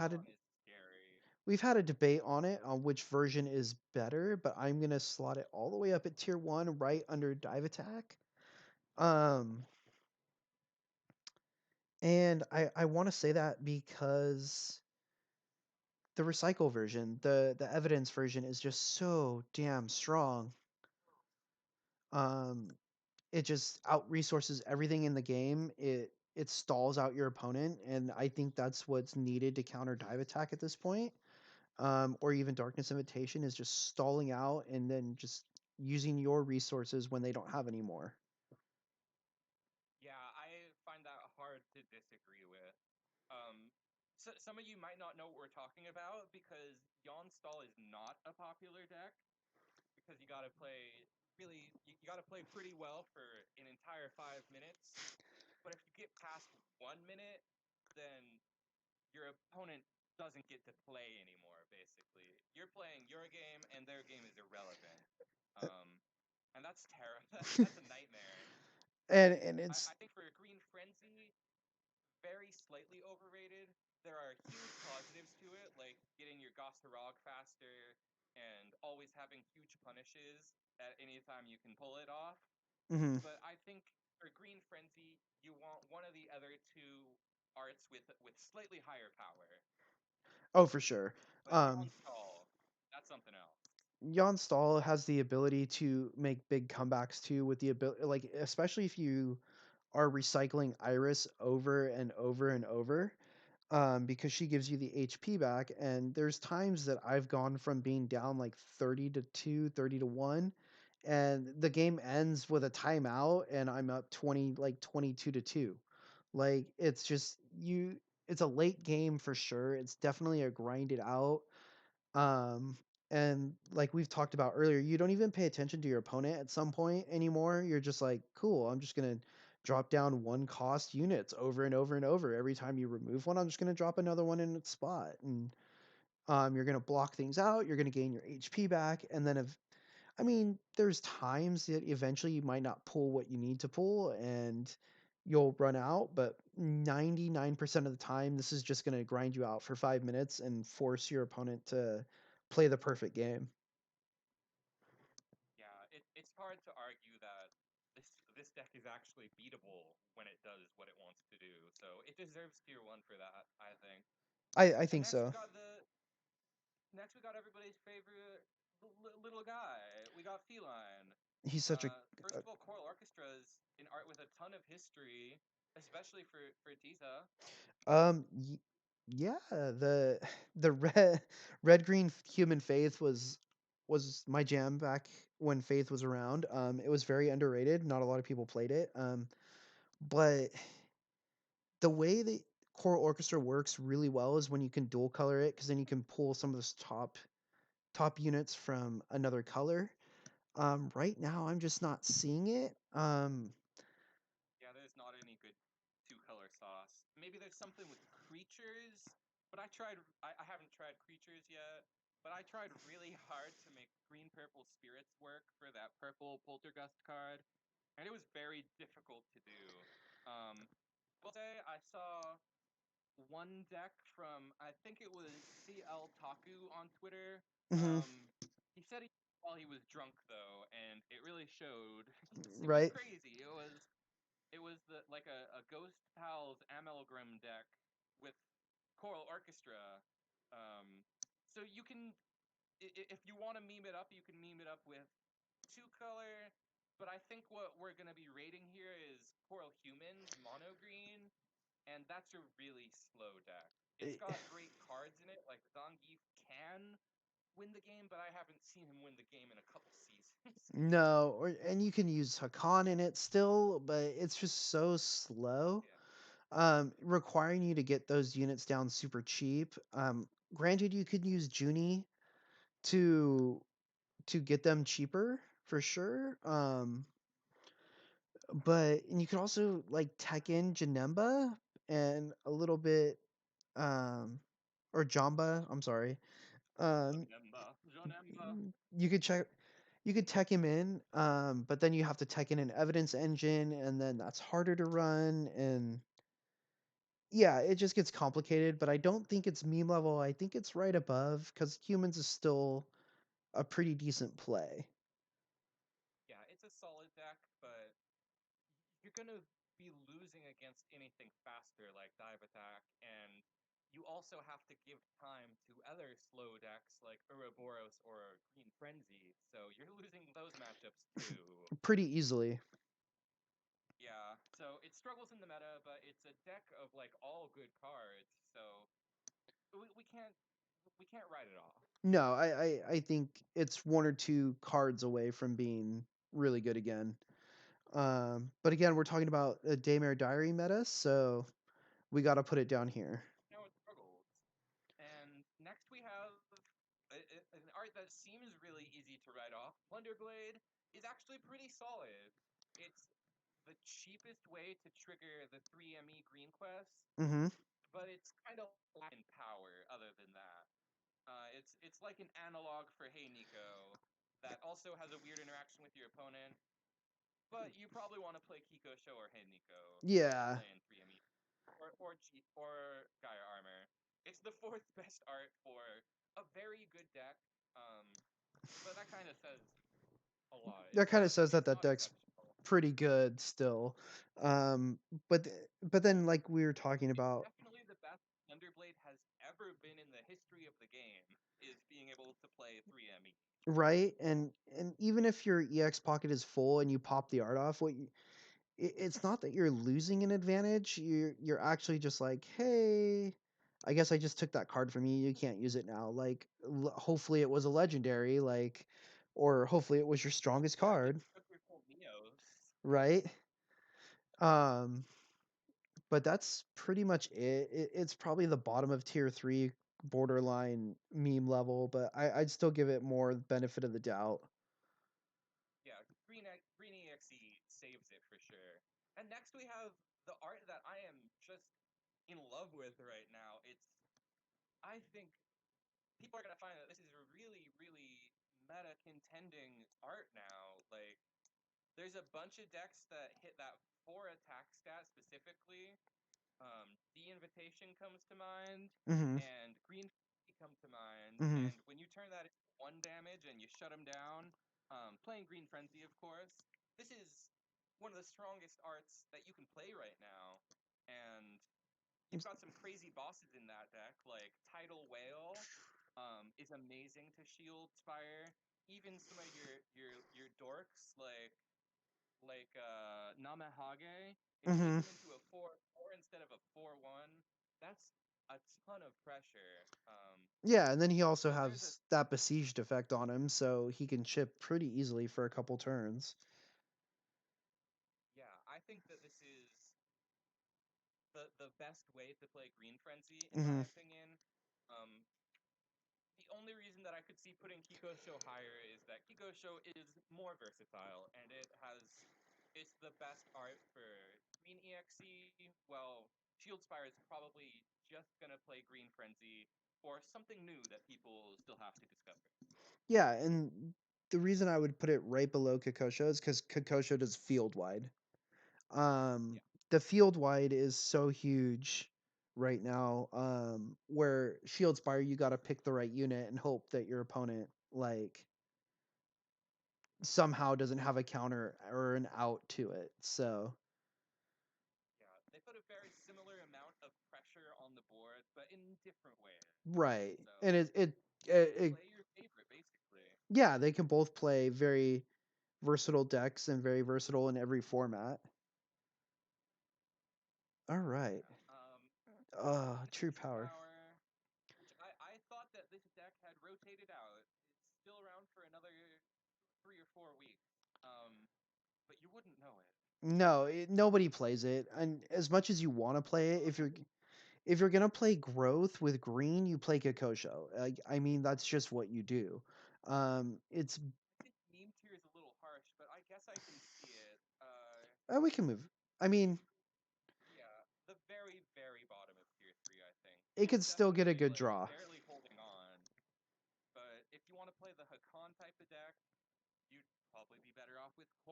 Yawn is scary. we've had a debate on it on which version is better, but I'm gonna slot it all the way up at tier one, right under dive attack. Um, and I want to say that because the recycle version, the evidence version, is just so damn strong. Um, it just out resources everything in the game. It stalls out your opponent, and I think that's what's needed to counter dive attack at this point. Or even darkness invitation is just stalling out and then just using your resources when they don't have any more. Yeah, I find that hard to disagree with. So some of you might not know what we're talking about because Yonstall is not a popular deck because you got to play you got to play pretty well for an entire 5 minutes. But if you get past 1 minute, then your opponent doesn't get to play anymore. Basically, you're playing your game and their game is irrelevant. Um, and that's terrible. That's a nightmare. And I it's think for Green Frenzy, very slightly overrated. There are huge positives to it, like getting your Gostarog faster and always having huge punishes at any time you can pull it off. mhm. But I think for Green Frenzy, you want one of the other two arts with slightly higher power. Oh, for sure. But Um, Yonstall, that's something else. Jan Stahl has the ability to make big comebacks too, with the ability, like especially if you are recycling Iris over and over and over, because she gives you the HP back. And there's times that I've gone from being down like 30 to 2, 30 to 1, and the game ends with a timeout and I'm up 20, like 22 to 2. Like it's just it's a late game for sure. It's definitely a grind it out. Um, and like we've talked about earlier, you don't even pay attention to your opponent at some point anymore. You're just like, cool, I'm just gonna drop down one cost units over and over and over. Every time you remove one, I'm just gonna drop another one in its spot. And you're gonna block things out, you're gonna gain your HP back, and then if I mean, there's times that eventually you might not pull what you need to pull and you'll run out, but 99% of the time, this is just going to grind you out for 5 minutes and force your opponent to play the perfect game. Yeah, it's hard to argue that this deck is actually beatable when it does what it wants to do. So it deserves tier one for that, I think. I And think so. next we got everybody's favorite little guy. We got Feline. He's such First of all, Choral Orchestra is an art with a ton of history, especially for Tiza. y- yeah, the red green human faith was my jam back when Faith was around. It was very underrated. Not a lot of people played it. But the way the choral orchestra works really well is when you can dual color it, because then you can pull some of the top units from another color. Right now, I'm just not seeing it. Yeah, there's not any good two-color sauce. Maybe there's something with creatures, but I haven't tried creatures yet. But I tried really hard to make green purple spirits work for that purple poltergust card, and it was very difficult to do. Um, will say I saw one deck from I think it was CL Taku on Twitter. Mhm. He said while he was drunk though, and it really showed. It was Right? crazy. It was like a Ghost Pals Amalgam deck with choral orchestra. Um, so you can if you want to meme it up, you can meme it up with two color. But I think what we're gonna be rating here is Choral Humans mono green, and that's a really slow deck. It's Eh, got great cards in it, like Zangief can win the game, but I haven't seen him win the game in a couple seasons. No, and you can use Hakan in it still, but it's just so slow. Yeah. Requiring you to get those units down super cheap. Granted, you could use Junie to get them cheaper for sure. But and you could also like tech in Janemba and a little bit um or Jamba, I'm sorry. Um Janemba. don't Emba. you could check you could tech him in, but then you have to tech in an evidence engine, and then that's harder to run, and yeah, it just gets complicated. But I don't think it's meme level. I think it's right above because humans is still a pretty decent play. Yeah, it's a solid deck, but you're gonna be losing against anything faster like dive attack, and you also have to give time to other slow decks like Ouroboros or Green Frenzy, so you're losing those matchups too. Pretty easily. Yeah, so it struggles in the meta, but it's a deck of like all good cards, so we can't write it off. No, I think it's one or two cards away from being really good again. But again, we're talking about a Daymare Diary meta, so we got to put it down here. Now it struggles. And next we have an art that seems really easy to write off. Plunderblade is actually pretty solid. It's the cheapest way to trigger the 3ME Green Quest, Hmm. but it's kind of lacking power other than that. It's like an analog for Hey Nico that also has a weird interaction with your opponent, but you probably want to play Kiko Show or Hey Nico if you're Yeah, playing 3ME or Gaia Armor. It's the fourth best art for a very good deck, um, but that kind of says a lot. that kind of says that It's that not deck's exceptional. pretty good still. But but then like we were talking It's about, definitely the best Thunderblade has ever been in the history of the game. Is being able to play 3ME. right? And even if your EX pocket is full and you pop the art off, it's not that you're losing an advantage. You're actually just like, hey, I guess I just took that card from you. You can't use it now. Like, hopefully it was a legendary, like, or hopefully it was your strongest Yeah, you card, took your full Neos. right? Um, but that's pretty much it's probably the bottom of tier three, borderline meme level. But I'd still give it more benefit of the doubt. Yeah, Green EXE saves it for sure. And next we have the art that I am just in love with right now. I think people are gonna find that this is a really, really meta contending art now. Like, there's a bunch of decks that hit that 4 attack stat specifically. The Invitation comes to mind, Hmm. and Green Frenzy come to mind. Hmm. And when you turn that into 1 damage and you shut them down, playing Green Frenzy, of course, this is one of the strongest arts that you can play right now. And you've got some crazy bosses in that deck, like Tidal Whale is amazing to shield Spire. Even some of your dorks like Namehage, if you make Hmm. them into a 4/4 instead of a 4/1, that's a ton of pressure. Yeah, and then he also So there's a has that besieged effect on him, so he can chip pretty easily for a couple turns. Yeah, I think that this is the best way to play Green Frenzy, in Hmm. my opinion. Um, the only reason that I could see putting Kiko Show higher is that Kiko Show is more versatile and it's the best art for Green EXE. Well, Shield Spire is probably just gonna play Green Frenzy for something new that people still have to discover. Yeah, and the reason I would put it right below Kakosho is because Kakosho does field wide. Um, Yeah, the field wide is so huge right now. Where Shield Spire, you got to pick the right unit and hope that your opponent like somehow doesn't have a counter or an out to it. So yeah. They put a very similar amount of pressure on the board, but in different ways. right, So and it play your favorite, basically. yeah, they can both play very versatile decks and very versatile in every format. All right. Yeah. True Ascension power. Power, which I thought that this deck had rotated out. It's still around for another 3 or 4 weeks. But you wouldn't know it. No, nobody plays it, and as much as you want to play it, if you're gonna play growth with green, you play Kakosho. I mean, that's just what you do. It's I think meme tier is a little harsh, but I guess I can see it. we can move. I mean, Yeah, the very, very bottom of tier 3, I think. it It's could still get a definitely good like draw. barely holding on. But if you want to play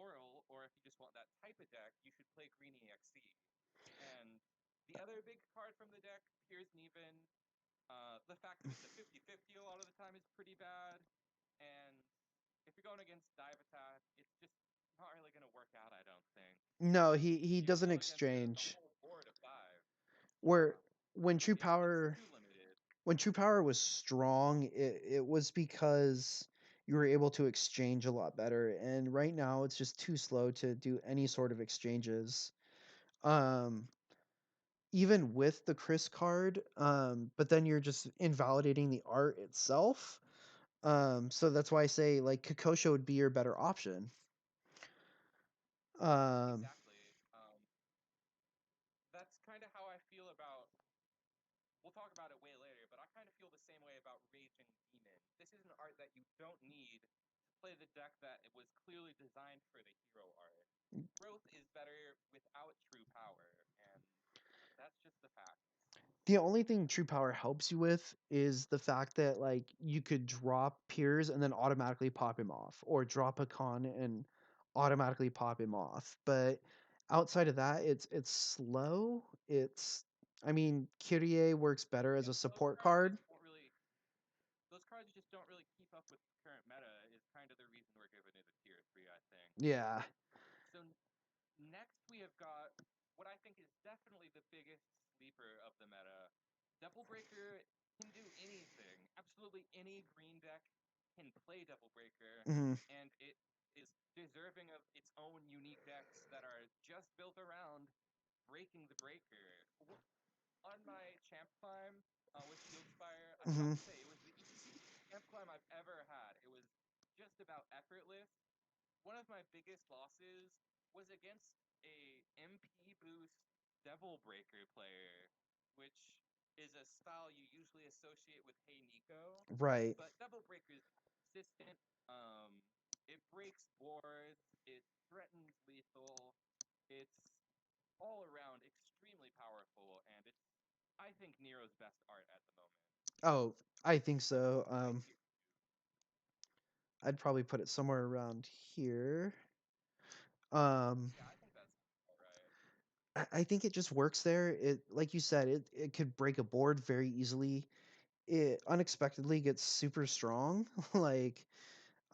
Coral, or if you just want that type of deck, you should play Green EXE. And the other big card from the deck, Piers Neven, the fact that it's a 50-50 a lot of the time is pretty bad. And if you're going against dive attack, it's just not really going to work out, I don't think. No, he You're doesn't going against a exchange. whole board of five. Where Yeah, when True it's Power too limited. when True Power was strong, it was because you were able to exchange a lot better. And right now, it's just too slow to do any sort of exchanges. Um, Even with the Chris card, but then you're just invalidating the art itself. So that's why I say like Kakosha would be your better option. Um, Exactly. That's kind of how I feel about. We'll talk about it way later, but I kind of feel the same way about Raging Demon. This is an art that you don't need to play the deck that it was clearly designed for the hero art. Growth is better without true power, and that's just the fact. the only thing True Power helps you with is the fact that like you could drop Piers and then automatically pop him off, or drop a con and automatically pop him off. But outside of that, it's slow. I mean, Kyrie works better as Yeah, a support card. those cards just don't really keep up with current meta. Is kind of the reason we're giving it a tier 3, I think. Yeah. So next we have got what I think is definitely the biggest sleeper of the meta. Devil Breaker can do anything. Absolutely any green deck can play Devil Breaker, Hmm. and it is deserving of its own unique decks that are just built around breaking the breaker. On my champ climb with Shieldspire, I've got Hmm. to say it was the easiest champ climb I've ever had. It was just about effortless. One of my biggest losses was against a MP boost Devil Breaker player, which is a style you usually associate with Hey Nico. Right. But Devil Breaker is consistent. It breaks boards. It threatens lethal. It's all around extremely powerful, and it's I think Nero's best art at the moment. Oh, I think So that's so. my tier. I'd probably put it somewhere around here. Um, Yeah, I think that's all right. I think it just works there. It, like you said, it could break a board very easily. It unexpectedly gets super strong. Like,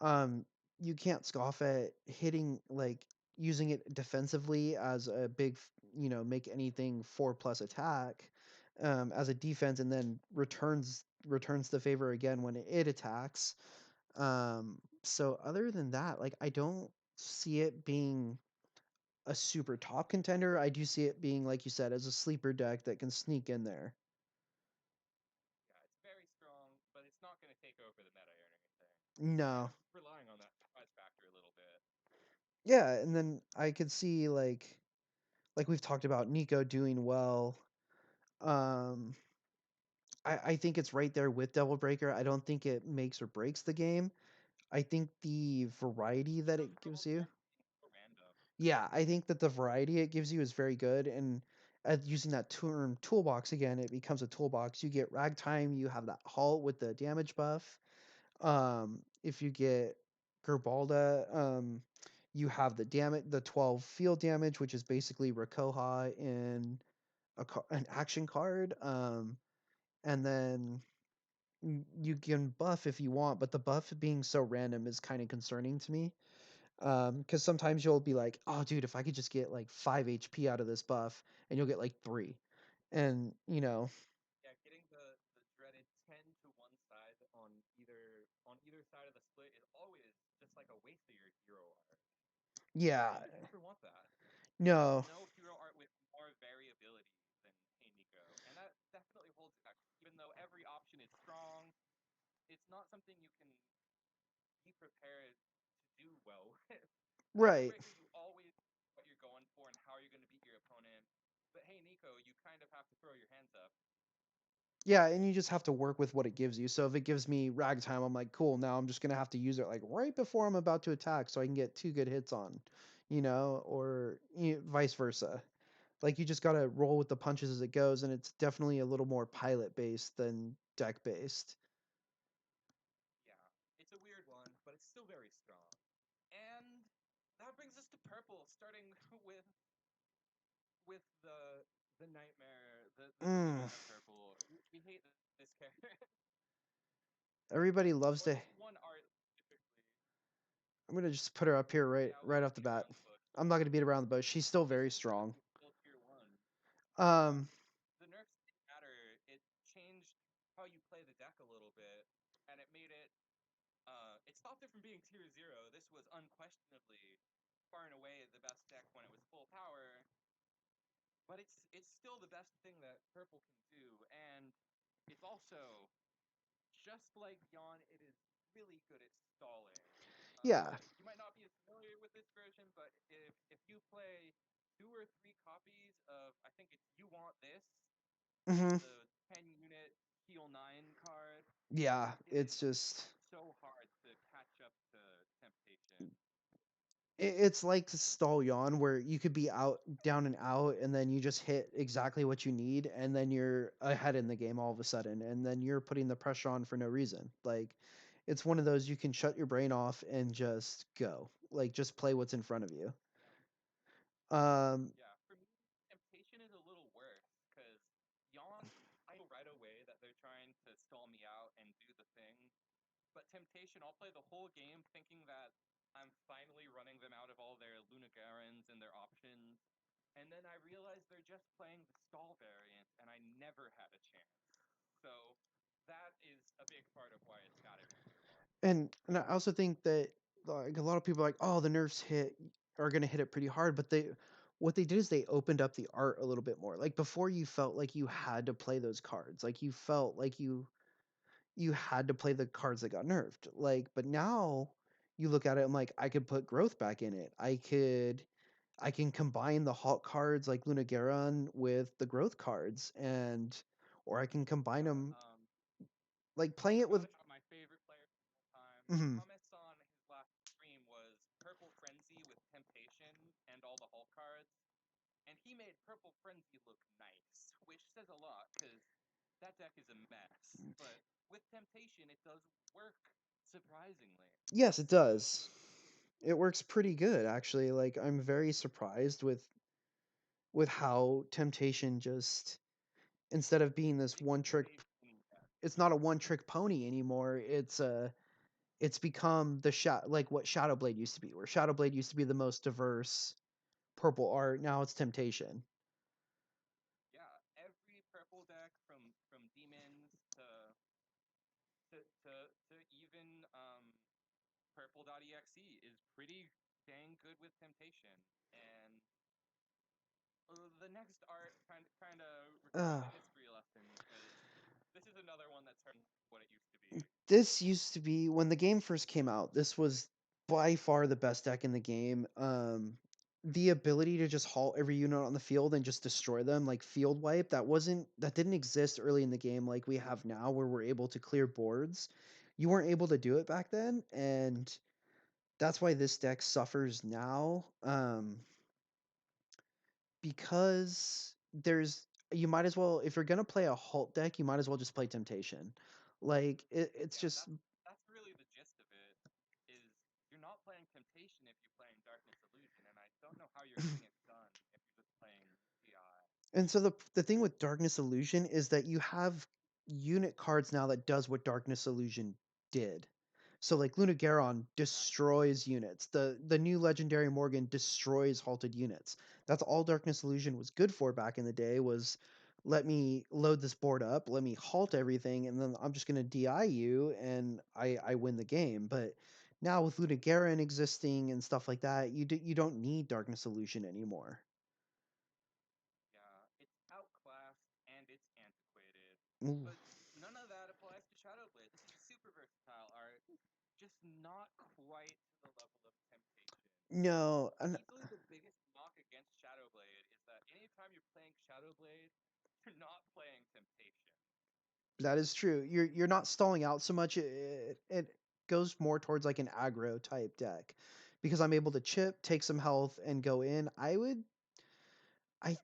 um, you can't scoff at hitting, like, using it defensively as a make anything 4+ attack, as a defense, and then returns the favor again when it attacks. So other than that, like, I don't see it being a super top contender. I do see it being, like you said, as a sleeper deck that can sneak in there. Yeah, it's very strong, but it's not going to take over the meta or anything. It's kind No. of relying on that surprise factor a little bit. Yeah, and then I could see like we've talked about Nico doing well. Um I think it's right there with Devil Breaker. I don't think it makes or breaks the game. I think the variety It's that so it gives you. troublesome being so random. Yeah, I think that the variety it gives you is very good. And using that term toolbox again, it becomes a toolbox. You get ragtime, you have that halt with the damage buff. If you get Gerbalda, you have the 12 field damage, which is basically Rakoha in an action card. And then you can buff if you want, but the buff being so random is kind of concerning to me. Because sometimes you'll be like, oh, dude, if I could just get like 5 HP out of this buff, and you'll get like 3. And, Yeah, getting the dreaded 10 to one side on either side of the split is always just like a waste of your hero art. yeah, You never want that. There's no, no hero art with more variability than Hey Nico, and that definitely holds it back. Even though every option is strong, it's not something you can be prepared to do well with. Devil right. Breaker, you always know what you're going for and how you're going to beat your opponent. But Hey Nico, you kind of have to throw your hands up. Yeah, and you just have to work with what it gives you. So if it gives me ragtime, I'm like, cool, now I'm just gonna have to use it like right before I'm about to attack so I can get 2 good hits on, or vice versa. Like you just gotta roll with the punches as it goes, and it's definitely a little more pilot based than deck based. Yeah, it's a weird one, but it's still very strong. And that brings us starting with the nightmare, the Mm. demon of purple. We hate this character. Everybody Or loves this to. one art specifically. I'm gonna just put her up here right Yeah, we right won't off the beat bat. around the bush. I'm not gonna beat around the bush. She's still This very deck strong. is still tier one. Um, The nerfs didn't matter. It changed how you play the deck a little bit, and it made it. It stopped it from being tier zero. This was unquestionably far and away the best deck when it was full power, but it's still the best thing that purple can do, and it's also just like Yon. It is really good at stalling. yeah. You might not be as familiar with this version, but if you play 2 or 3 copies of, I think it's You Want This, Hmm. the 10 unit heal 9 card, Yeah. it It's is just. so hard to catch up to Temptation. It's like stall yawn where you could be out down and out and then you just hit exactly what you need and then you're ahead in the game all of a sudden and then you're putting the pressure on for no reason. Like it's one of those you can shut your brain off and just go. Like just play what's in front of you. Yeah, Um yeah. For me, Temptation is a little worse because Yawn, I know right away that they're trying to stall me out and do the thing. But Temptation, I'll play the whole game thinking that I'm finally running them out of all their Lunagarans and their options. And then I realize they're just playing the stall variant, and I never had a chance. So that is a big part of why it's got to be tier one. and I also think that like a lot of people are like, "Oh, the nerfs are going to hit it pretty hard," but they what they did is they opened up the art a little bit more. Like before you felt like you had to play those cards. Like you felt like you had to play the cards that got nerfed. Like, but now you look at it and like I could put growth back in it. I can combine the Hulk cards like Lunagaron with the growth cards and or I can combine Yeah, them like playing I it with gotta shout my favorite player of all time. mhm. Comments on his last stream was Purple Frenzy with Temptation and all the Hulk cards, and he made Purple Frenzy look nice, which says a lot because that deck is a mess. But with Temptation, it does work surprisingly. Yes, it does. It works pretty good actually. Like I'm very surprised with how Temptation just instead of being this It's one a trick safe winning deck. it's not a one trick pony anymore. It's become like what Shadowblade used to be, where Shadowblade used to be the most diverse purple art. Now it's Temptation. Yeah, every purple deck from demons to even purple.exe is pretty dang good with Temptation. And the next art kind of requires Uh, a history lesson because this is another one that's hurting what it used to be. this used to be when the game first came out. This was by far the best deck in the game. The ability to just halt every unit on the field and just destroy them, like field wipe, that didn't exist early in the game like we have now, where we're able to clear boards. You weren't able to do it back then, and that's why this deck suffers now. Because you might as well if you're gonna play a halt deck, you might as well just play Temptation. Like it's Yeah, just that's really the gist of it. Is you're not playing Temptation if you're playing Darkness Illusion, and I don't know how you're getting it done if you're just playing GI. and so the thing with Darkness Illusion is that you have unit cards now that does what Darkness Illusion did. So like Lunagaron Exactly. destroys units. The new legendary Morgan destroys halted units. That's all Darkness Illusion was good for back in the day was let me load this board up, let me halt everything, and then I'm just gonna DI you and I win the game. But now with Lunagaron existing and stuff like that, you don't need Darkness Illusion anymore. Yeah, it's outclassed and it's antiquated. Ooh. But none of that applies to Shadowblade. This is a super versatile art, just not quite to the level of Temptation. No, and Easily the biggest knock against Shadowblade is that anytime you're playing Shadowblade, you're not playing Temptation. that is true. You're not stalling out so much. It goes more towards like an aggro type deck because I'm able to chip, take some health, and go in. I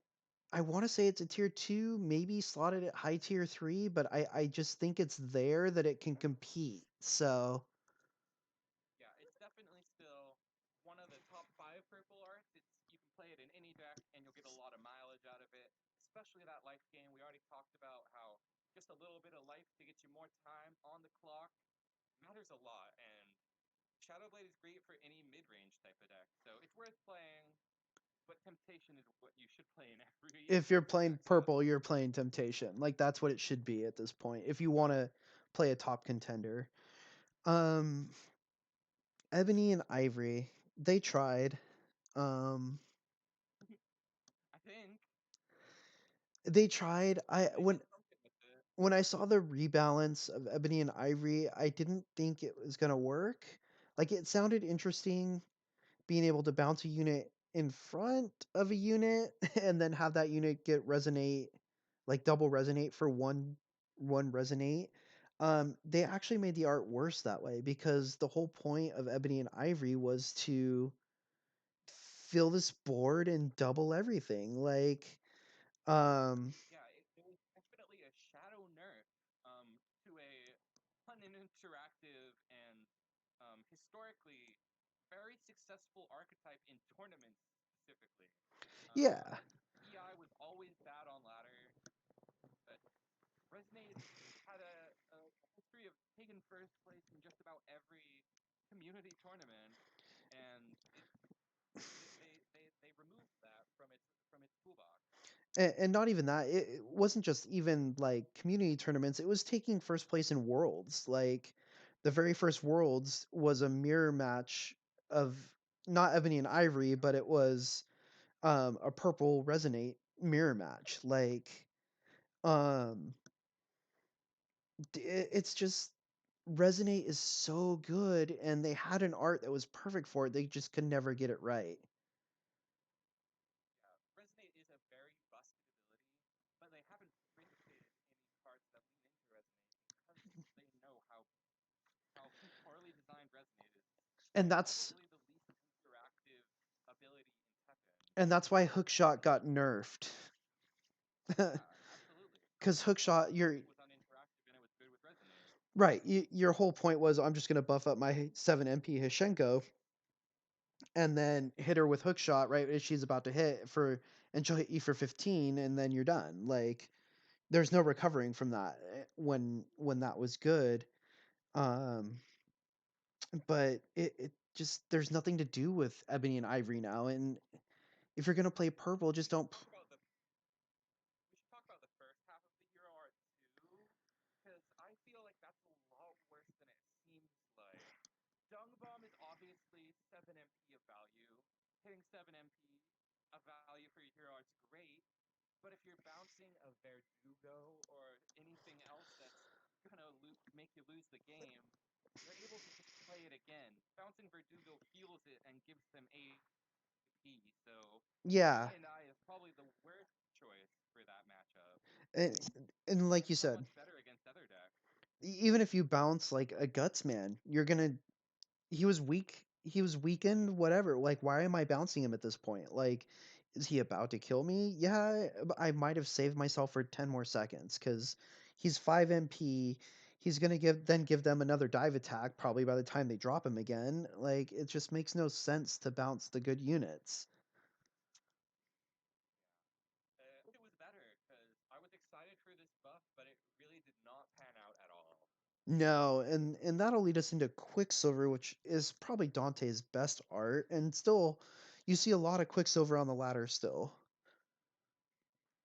I want to say it's a tier two, maybe slotted at high tier three, but I just think it's there that it can compete. So Yeah, it's definitely still one of the top 5 purple arts. It's play it in any deck, and you'll get a lot of mileage out of it, especially that life gain. We already talked about how just a little bit of life to get you more time on the clock matters a lot, and Shadowblade is great for any mid-range type of deck, so it's worth playing. But Temptation is what you should play in If you're every playing matchup. purple, you're playing Temptation. Like that's what it should be at this point. If you want to play a top contender. Um Ebony and Ivory, they tried. Um I think they tried. I they did something with it. when I saw the rebalance of Ebony and Ivory, I didn't think it was going to work. Like it sounded interesting being able to bounce a unit in front of a unit and then have that unit get resonate, like double resonate for one resonate. They actually made the art worse that way because the whole point of Ebony and Ivory was to fill this board and double everything. Um Yeah, it was definitely a shadow nerf to a uninteractive and historically very successful archetype in tournaments specifically. yeah. EI was always bad on ladder, but Resonate had a history of taking first place in just about every community tournament, and they removed that from its toolbox. And not even that, it wasn't just even like community tournaments, it was taking first place in worlds. Like the very first worlds was a mirror match of not Ebony and Ivory, but it was a purple resonate mirror match. Um it's just resonate is so good and they had an art that was perfect for it, they just could never get it right. Yeah, Resonate is a very busted ability, but they haven't printed any cards that lean into Resonate because they know how poorly designed Resonate is. and It's that's probably the least interactive ability in Teppen. and that's why And hookshot got nerfed. yeah, absolutely. Because Because hookshot, you're it was uninteractive and it was good with Resonate. right. Your whole point was I'm just going to buff up my 7 MP Hishenko and then hit her with hookshot right as she's about to hit for, and she'll hit you for 15 and then you're done. Like there's no recovering from that when that was good. Um, but it just there's nothing to do with Ebony and Ivory now. And if you're gonna play purple, just We should don't. talk about the first half of the Hero art too, because I feel like that's a lot worse than it seems like. Dung Bomb is obviously 7 MP of value. Hitting 7 MP of value for your hero art's great, but if you're bouncing a Verdugo or anything else that's gonna make you lose the game, you're able to just play it again. Bouncing Verdugo heals it and gives them AP, so Yeah, E&I is probably the worst choice for that matchup. and, and And like you it's so said, much better against other decks. even if you bounce like a guts man, you're gonna he was weak. He was weakened. Whatever. Like, why am I bouncing him at this point? Like, is he about to kill me? Yeah, I might have saved myself for 10 more seconds because he's 5 MP. He's gonna give them another dive attack probably by the time they drop him again. Like, it just makes no sense to bounce the good units. It was better because I was excited for this buff, but it really did not pan out at all. No, and that'll lead us into Quicksilver, which is probably Dante's best art, and still, you see a lot of Quicksilver on the ladder still.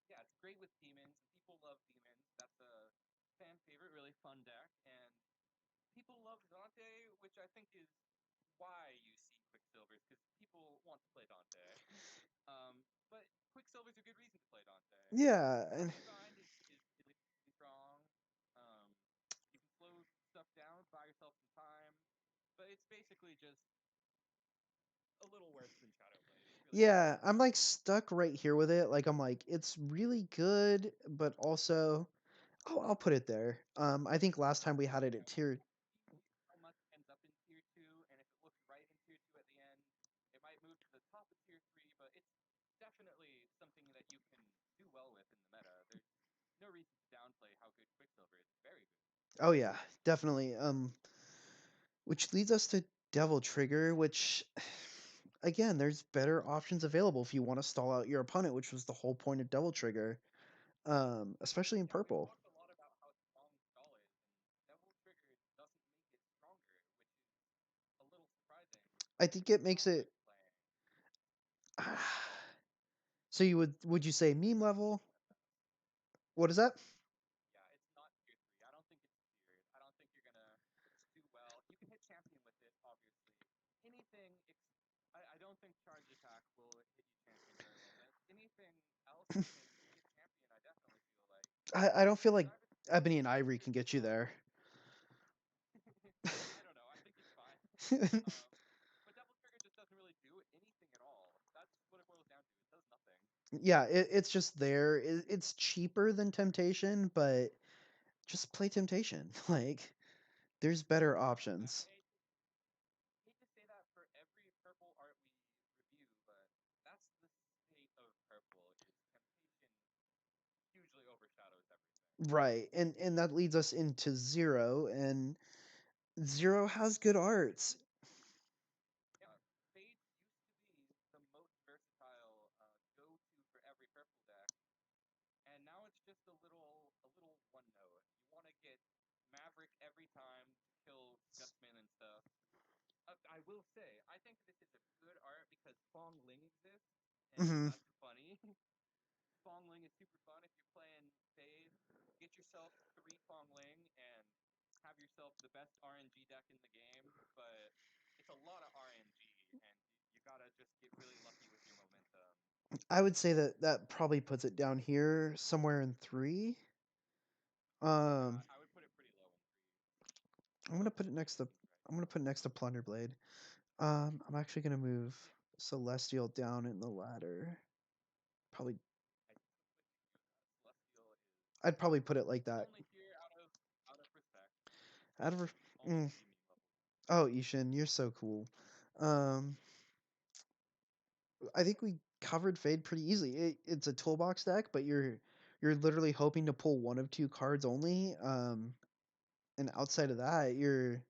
Yeah, it's great with demons. People love demons. That's a fan favorite, really fun deck, and people love Dante, which I think is why you see Quicksilvers because people want to play Dante. But Quicksilver's a good reason to play Dante. Yeah, and Passive Bind is really strong. Um, you can slow stuff down, buy yourself some time, but it's basically just a little worse than Shadowblade. It's really not yeah, that I'm much. like stuck right here with it. Like I'm like it's really good, but also I'll put it there. I think last time we had it Yeah, at tier. we'll see how much ends up in tier two, and if it looks right in tier two at the end, it might move to the top of tier three. But it's definitely something that you can do well with in the meta. There's no reason to downplay how good Quicksilver is. It's very good. Oh yeah, definitely. Which leads us to Devil Trigger, which again, there's better options available if you want to stall out your opponent, which was the whole point of Double Trigger, especially in Yeah, we've purple. talked a lot about how strong Stall is, and Devil Trigger doesn't make it stronger, which is a little surprising I think it given makes how it. I'm playing. So would you say meme level? What is that? Yeah, it's not tier 3. I don't think it's tiered. I don't think you're gonna do well. You can hit champion with it, obviously. Anything, I don't think charge attack will hit you champion very well, but anything else that can get champion, I definitely feel like I don't feel can like either Ebony and Ivory tier can 2 get you low. there. I don't know. I think it's fine. um, but Devil Trigger just doesn't really do anything at all. That's what it boils down to. It does nothing. Yeah, it's just there. It's cheaper than Temptation, but just play Temptation. Like, there's better Yeah, options. hate to say that for every purple art we review, but that's the state of purple. Is temptation hugely overshadows everything. Right. And that leads us into Zero, and Zero has good arts. Yeah, Fade used to be the most versatile go-to for every purple deck, and now it's just a little one note. You want to get Maverick every time to kill Scutsman and stuff. I will say, I think this is a good art because Fong Ling exists, and Hmm. that's funny. Fong Ling is super fun if you're playing Fade. Get yourself 3 Fong Ling and have yourself the best RNG deck in the game, but it's a lot of RNG, and you gotta just get really lucky with your momentum. I would say that that probably puts it down here somewhere in three. Yeah, Um, I would put it pretty low in 3. I'm gonna put it next to I'm gonna put it next to Plunderblade. I'm actually gonna move Yeah, Celestial down in the ladder. Probably I completely agree with that. Celestial is I'd probably put it like that. only here out of respect. Out of Only mm. to be meme level. Oh, Ishin, you're so cool. Um, I think we covered Fade pretty easily. It's a toolbox deck, but you're literally hoping to pull one of two cards only. And outside of that, you're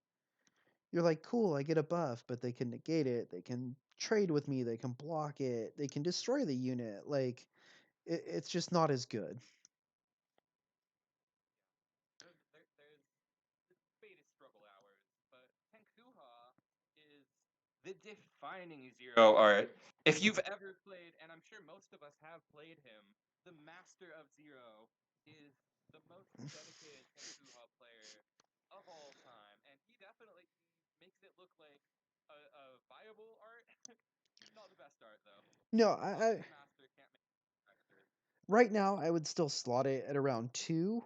like, cool, I get a buff, but they can negate it. They can trade with me. They can block it. They can destroy the unit. Like it's just not as good. Yeah, there's Fate is struggle hours, but Tenkuha is the defining Zero art. If you've ever played, and I'm sure most of us have played him, the master of Zero is the most dedicated Tenkuha player of all time, and he definitely makes it look like a viable art. Not the best art though. No, Puppet Master can't make it effective. right now I would still slot it at around two.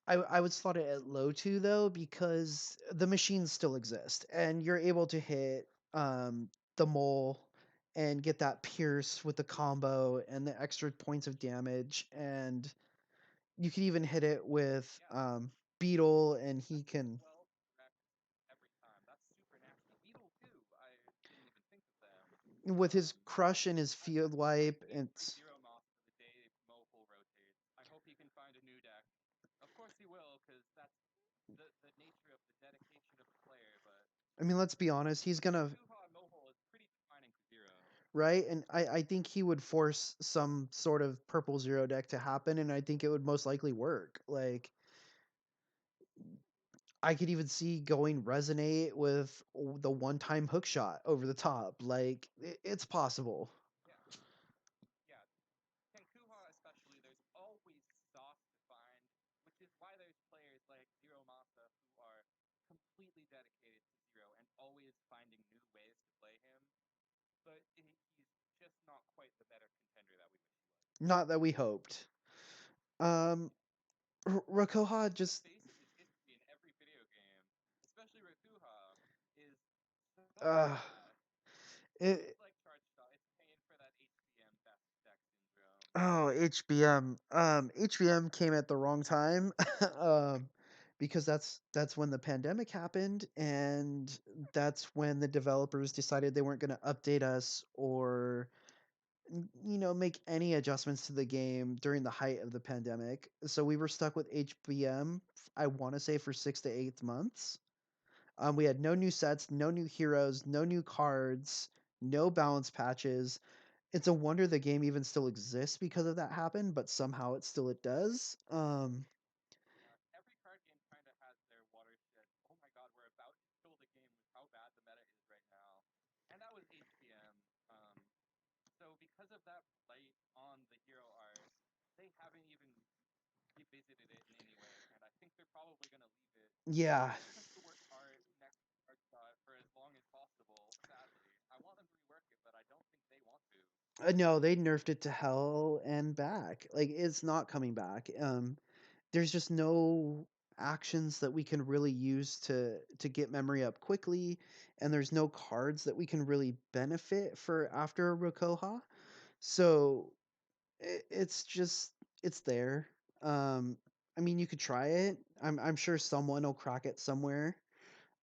I would slot it at low two though because the machines still exist and you're able to hit the mole and get that pierce with the combo and the extra points of damage, and you can even hit it with Yeah, Beetle and he that's can 12 direct every time. That's super nasty. Beetle too. I didn't even think of them. with his Um, crush and his I field wipe can't and wait for Zero Moth for the day Mopal rotates. I hope he can find a new deck. Of course he will, because that's the nature of the dedication of the player. But I mean, let's be honest, he's gonna Tenkuha Mopal is pretty defining for Zero. right, and I think he would force some sort of purple zero deck to happen, and I think it would most likely work. Like I could even see going resonate with the one-time hook shot over the top. Like it's possible. Yeah, yeah. Tenkuha especially, there's always sauce to find, which is why there's players like Zero Masa who are completely dedicated to Zero and always finding new ways to play him. But he's just not quite the better contender that we wish he was. Not that we hoped. Um, Rakoha The just face of his history in every video game, especially Rakuha, is so uh, bad. it, It's like charge shot. It's paying for that HBM best deck syndrome. oh HBM. HBM came at the wrong time. um, because that's when the pandemic happened, and that's when the developers decided they weren't going to update us or make any adjustments to the game during the height of the pandemic. So we were stuck with HBM, I want to say for 6 to 8 months. We had no new sets, no new heroes, no new cards, no balance patches. It's a wonder the game even still exists because of that happened, but somehow it does. Every card game kind of has their watershed. Oh my god, we're about to kill the game with how bad the meta is right now. And that was HPM. So because of that blight on the hero art, they haven't even revisited it in any way, and I think they're probably going to leave it. Yeah. It has the worst art next to art shot for as long as possible. Sadly, I want them to rework it, but I don't think they want to. No, they nerfed it to hell and back. Like it's not coming back. There's just no actions that we can really use to get memory up quickly, and there's no cards that we can really benefit for after Rokoha. So it's just it's there. Um, I mean, you could try it. I'm sure someone will crack it somewhere.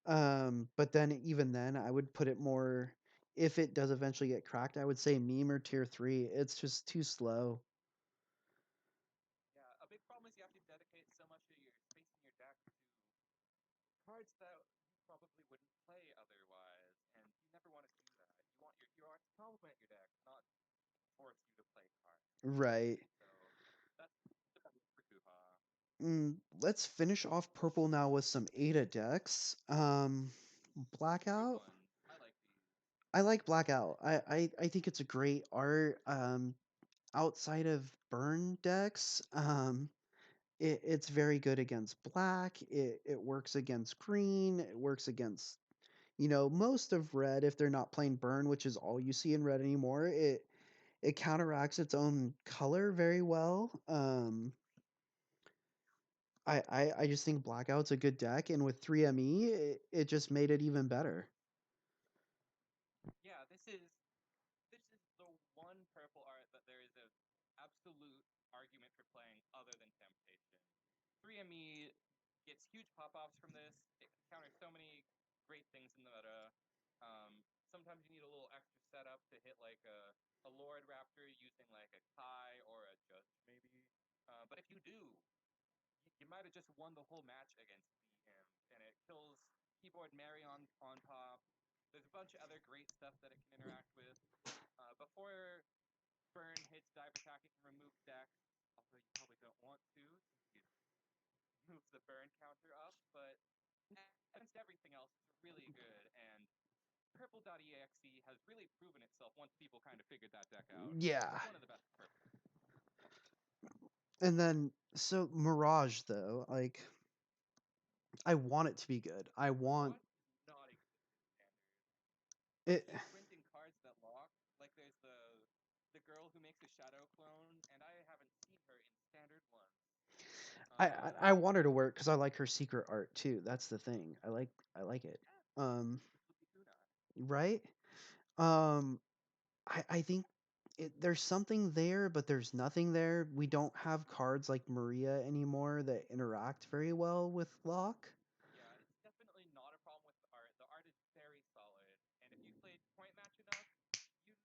But then even then, I would put it more. If it does eventually get cracked, I would say meme or tier three. It's just too slow. Yeah, a big problem is you have to dedicate so much of your space in your deck to cards that you probably wouldn't play otherwise, and you never want to do that. You want your hero art to complement your deck, not force you to play cards. Right. So that's the best for Kuha. Let's finish off purple now with some Ada decks. Good Blackout. one. I like these. I like Blackout. I think it's a great art. Outside of burn decks, it's very good against black. It works against green. It works against most of red if they're not playing burn, which is all you see in red anymore. It counteracts its own color very well. I just think Blackout's a good deck, and with 3ME, it just made it even better. Yeah, this is the one purple art that there is a absolute argument for playing other than Temptation. 3ME gets huge pop-offs from this. It can counter so many great things in the meta. Sometimes you need a little extra setup to hit like a Lord Raptor using like a Kai or a Judge maybe. But if you do, you might have just won the whole match against the Imp, and it kills keyboard Mary on top. There's a bunch of other great stuff that it can interact with. Before Burn hits Dive Attack, it can remove decks, although you probably don't want to, since you move the Burn counter up, but against everything else, it's really good, and Purple.exe has really proven itself once people kind of figured that deck out. Yeah. One of the best purple. And then so Mirage though, like I want it to be good. I want Mirage does not exist in standard. it. They're printing cards that lock. Like there's the girl who makes a shadow clone, and I haven't seen her in standard once. I I, Um, I want her to work because I like her secret art too. That's the thing. I like it. yeah, Um, Lupicuna. right. Um, I think there's something there, but there's nothing there. We don't have cards like Maria anymore that interact very well with Locke. Yeah, it's definitely not a problem with the art. The art is very solid, and if you played point match enough, you'd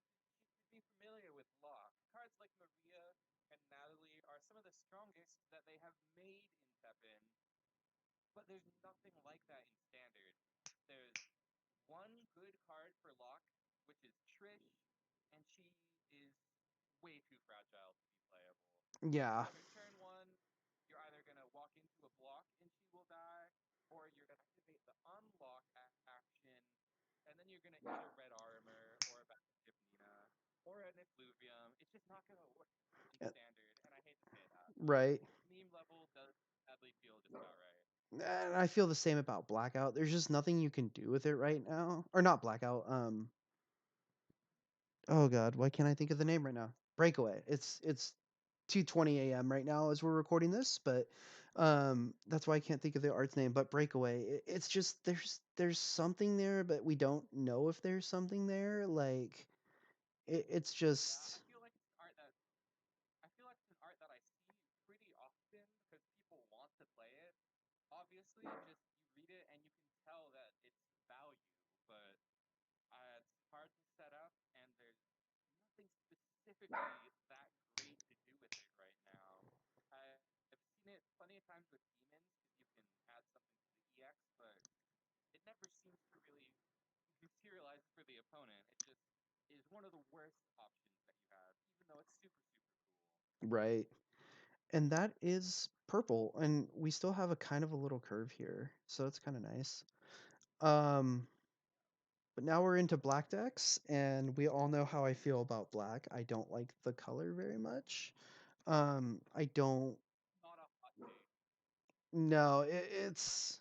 be familiar with Locke. Cards like Maria and Natalie are some of the strongest that they have made in Teppen, but there's nothing like that in standard. There's one good card for Locke, which is Trish, and she is way too fragile to be playable. You Yeah. play her turn one, you're either gonna walk into a block and she will die, or you're gonna activate the unlock action, and then you're gonna eat a red armor or a Battleship Nina or an effluvium. It's just not gonna work in uh, standard, and I hate to say that, but Right. meme level does sadly feel just about right. And I feel the same about Blackout. There's just nothing you can do with it right now. Or not Blackout. Oh god, why can't I think of the name right now? Breakaway. It's 2:20 a.m. right now as we're recording this, but that's why I can't think of the art's name. But Breakaway, it's just there's something there, but we don't know if there's something there. Like it's Yeah, just I feel like it's an art that I see pretty often because people want to play it. Obviously, just you read it and you can tell that it's value, but it's hard to set up, and there's nothing specifically that great to do with it right now. I've seen it plenty of times with demons because you can add something to the EX, but never seems to really materialize for the opponent. It just is one of the worst options that you have, even though it's super super cool. Right. And that is purple, and we still have a kind of a little curve here, so it's kind of nice. Um, but now we're into black decks, and we all know how I feel about black. I don't like the color very much. I don't. Not a hot take. No, Black it's is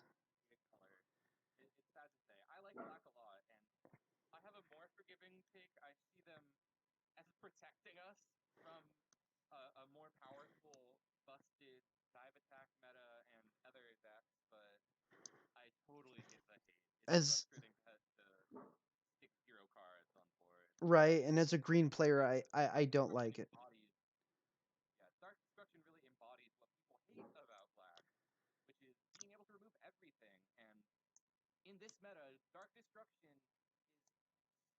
a color. It's sad to say. I like black a lot, and I have a more forgiving take. I see them as protecting us from a more powerful, busted dive attack meta and other decks, but I totally get the hate. It's as frustrating to have to stick hero cards on board. right, and as a green player, Dark I don't Destruction like it. embodies, yeah, Dark Destruction really embodies what people hate about Black, which is being able to remove everything. And in this meta, Dark Destruction is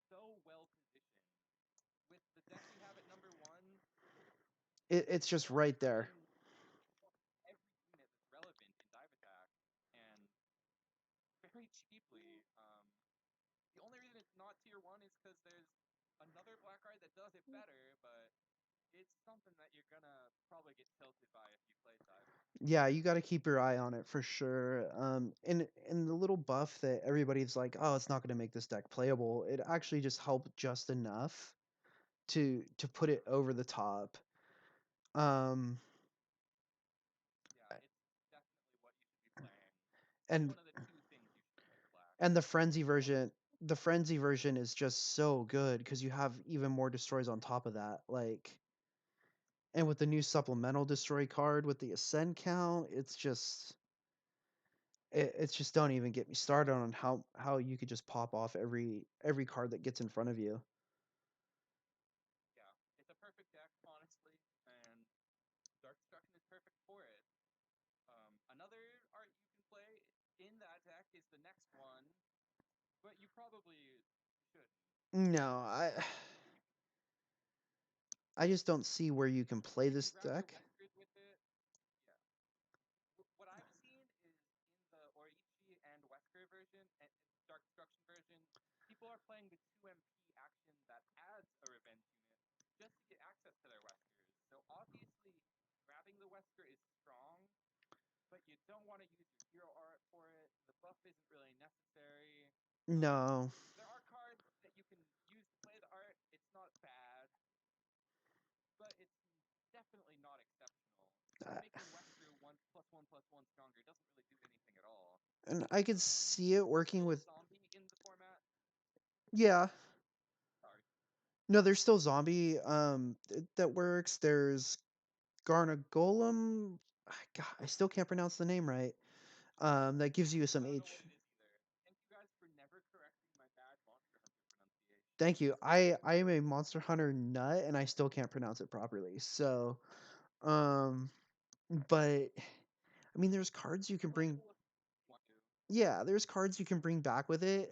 so well positioned. With the deck we have at number one, It's just Dark right there. Destruction every unit that's relevant in dive attack and very cheaply. The only reason it's not tier one is because there's another black card that does it better, but it's something that you're gonna probably get tilted by if you play dive. Yeah, you got to keep your eye on it for sure. And the little buff that everybody's like, oh, it's not going to make this deck playable. It actually just helped just enough to put it over the top. Um, Yeah, it's definitely what you should be playing. It's and one of the two things you should play black. and Well, the frenzy version is just so good because you have even more destroys on top of that. Like, and with the new supplemental destroy card with the ascend count, it's just don't even get me started on how you could just pop off every card that gets in front of you. yeah, it's a perfect deck, honestly, and Dark Destruction is perfect for it. Another art you can play in that deck is the next one, but you probably shouldn't. No, I just don't see where you can play You can this grab your deck. Whiskers with it. Yeah. What I've seen is in the Orichi and Wesker version and Dark Destruction version, people are playing the 2MP action that adds a revenge unit just to get access to their Weskers. So obviously, grabbing the Wesker is strong, but you don't want to use your hero art for it. The buff isn't really necessary. Um, No, there are cards that you can use to play the art. It's not bad, but it's definitely not exceptional. uh, Making Wesker 1+1+1 stronger doesn't really do anything at all. and I could see it There's working still with. zombie in the format. Yeah, Sorry. no, there's still zombie that works. There's Garna Golem. God, I still can't pronounce the name right. That gives you I some don't know H. what it is either. Thank you guys for never correcting my bad Monster Hunter pronunciation. Thank you. I am a Monster Hunter nut, and I still can't pronounce it properly. So, um, but I mean, there's cards you It's can bring. playable if you want to. Yeah, there's cards you can bring back with it.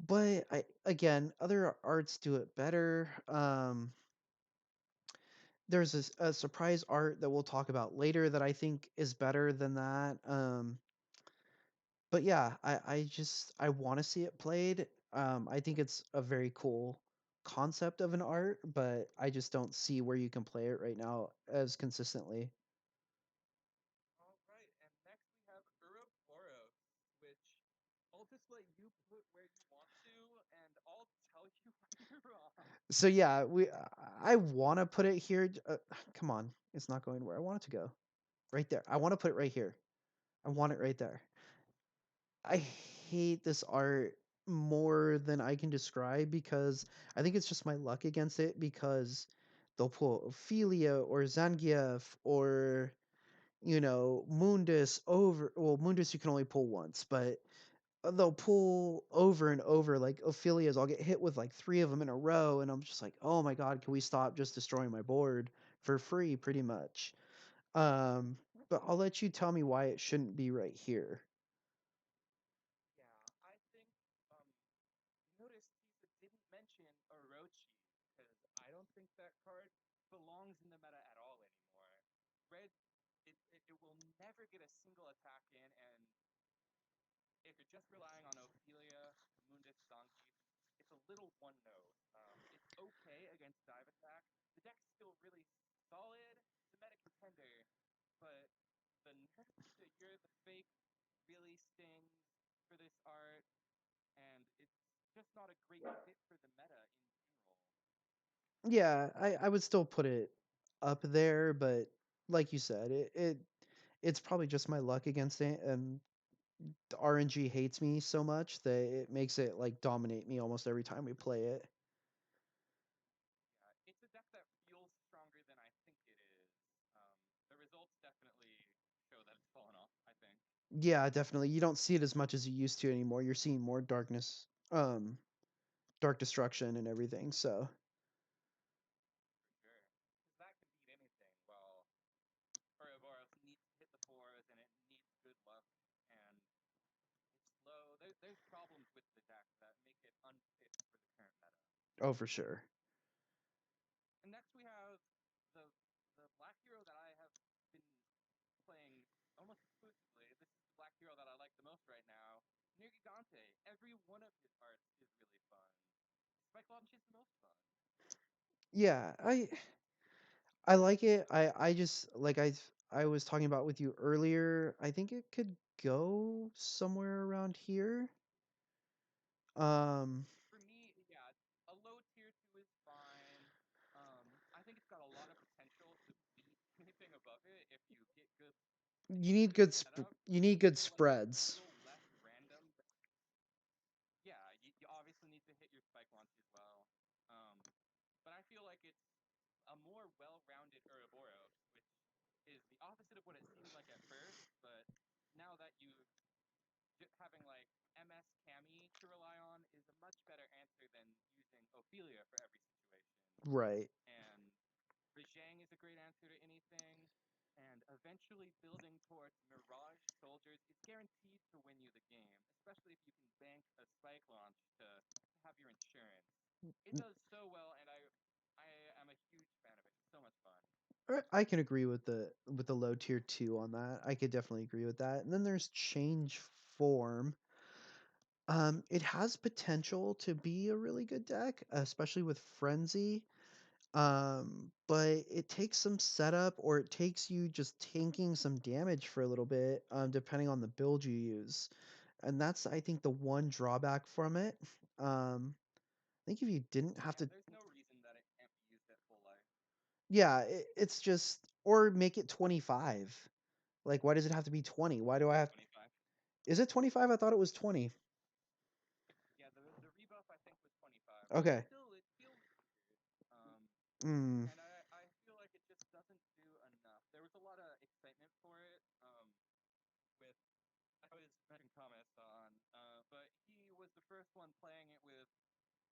But I again, other arts do it better. There's a surprise art that we'll talk about later that I think is better than that. But yeah, I want to see it played. I think it's a very cool concept of an art, but I just don't see where you can play it right now as consistently. All right, and next we have Ouroboros, which I'll just let you put where you want to, and I'll tell you when you're wrong. So yeah, I want to put it here. Come on, it's not going where I want it to go. Right there. I want to put it right here. I want it right there. I hate this art more than I can describe because I think it's just my luck against it because they'll pull Ophelia or Zangief or Mundus over. Well, Mundus you can only pull once, but they'll pull over and over like Ophelia's. I'll get hit with like three of them in a row, and I'm just like, oh my god, can we stop just destroying my board for free, pretty much? Um, but I'll let you tell me why it shouldn't be right here. Yeah, I think um, notice Tisa didn't mention Orochi because I don't think that card belongs in the meta at all anymore. Red, it will never get a single attack in, and if you're just relying on Ophelia, Mundus, Zangief, it's a little one note. It's okay against dive attack. The deck's still really solid. It's a meta contender, but the nerf to You're the Fake really stings for this art, and it's just not a great fit for the meta in general. Yeah, I would still put it up there, but like you said, it's probably just my luck against it, and the RNG hates me so much that it makes it like dominate me almost every time we play it. Yeah, it's a deck that feels stronger than I think it is. Um, the results definitely show that it's fallen off, I think, Yeah, definitely. You don't see it as much as you used to anymore. You're seeing more darkness, dark destruction and everything. So for sure. Because that can beat anything. Well, Ouroboros needs to hit the fours, and it needs good luck, and it's slow. There's problems with the deck that make it unfit for the current meta. oh, for sure. And next we have the the black hero that I have been playing almost exclusively. This is the black hero that I like the most right now. Nergigante. Every one of his arts is really fun. Spike Launch is the most fun. Yeah, I like it. I just like I was talking about with you earlier. I think it could go somewhere around here. Um, For me, yeah, a low tier two is fine. I think it's got a lot of potential to beat anything above it if you get good, if you get good setup. you need good I feel like it's a spreads. little less random. Yeah, you obviously need to hit your spike launch as well. Um, but I feel like it's a more well-rounded Ouroboros, which is the opposite of what it seemed like at first. But now that you having like MS Cammy to rely on is a much better answer than using Ophelia for every situation. Right. And Rajang is a great answer to anything. And eventually building towards Mirage Soldiers is guaranteed to win you the game, especially if you can bank a spike launch to have your insurance. It does so well, and I am a huge fan of it. It's so much fun. I can agree with the low tier two on that. I could definitely agree with that. And then there's change form. It has potential to be a really good deck, especially with frenzy. But it takes some setup, or it takes you just tanking some damage for a little bit, depending on the build you use. And that's, I think, the one drawback from it. I think if you didn't have Yeah, to, there's no reason that it can't be used at full life. yeah, it's just, or make it 25. Like, why does it have to be 20? Why do I have, 25. is it 25? I thought it was 20. Yeah, the rebuff I think was 25, but Okay. still it feels weird. Mm, And I feel like it just doesn't do enough. There was a lot of excitement for it. With I was mentioning Thomas on, but he was the first one playing it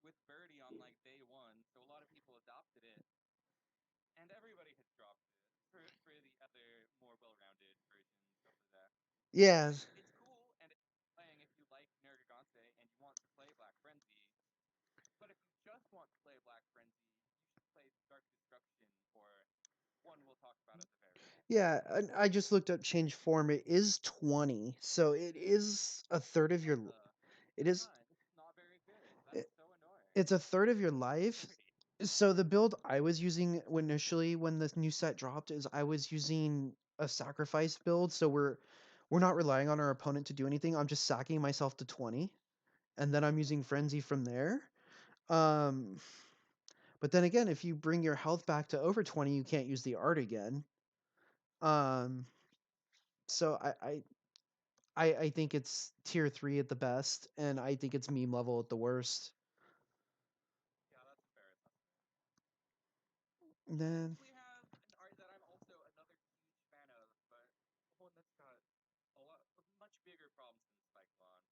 with Birdie on like day one, so a lot of people adopted it, and everybody has dropped it for the other more well-rounded versions of the deck. yeah. And it's cool, and it's playing if you like Nergigante and you want to play Black Frenzy. But if you just want to play Black Frenzy, you should play Dark Destruction or one we'll talk about at the very end. Yeah, and I just looked up change form. It is 20. So it is a third of your it Never is mind. It's not very good. That's it, so annoying. it's a third of your It's life. great. So the build I was using initially when the new set dropped is I was using a sacrifice build, so we're not relying on our opponent to do anything. I'm just sacking myself to 20, and then I'm using frenzy from there. Um but then again, if you bring your health back to over 20, you can't use the art again. Um so I think it's tier 3 at the best, and I think it's meme level at the worst. Yeah, that's a fair assessment. Then Next, we have an art that I'm also another huge fan of, but one that's got a lot of much bigger problems than Spike Launch.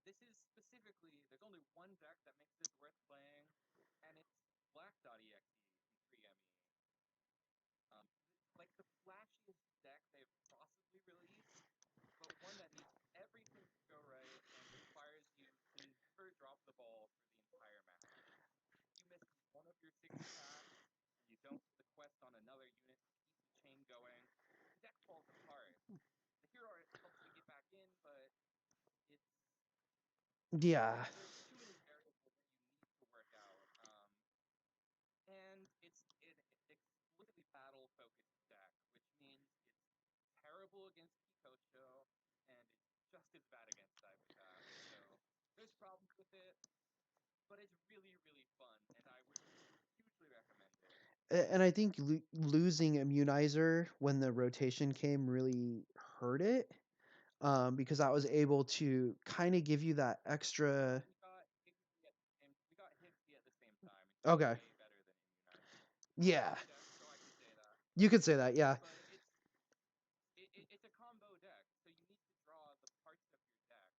This is specifically, there's only one deck that makes this worth playing, and it's Black.exe from 3ME. Like the flashiest deck they've possibly released, but one that needs everything to go right and requires you to never drop the ball for the entire match. If you miss one of your six attacks and you don't get the quest on another unit to keep the chain going, the deck falls apart. The hero art helps you get back in, but Yeah. There's too many variables that you need to work out. And it's explicitly battle focused deck, which means it's terrible against Kikocho, and it's just as bad against Cyberpath. So there's problems with it, but it's really really fun, and I would hugely recommend it. And I think losing Immunizer when the rotation came really hurt it, because I was able to kind of give you that extra. We got Hixie at the same time, and he's Okay. way better than Immunizer. I'm a Yeah. Hixie deck, so I can say that. You could say that. Yeah. But it's a combo deck, so you need to draw the parts of your deck.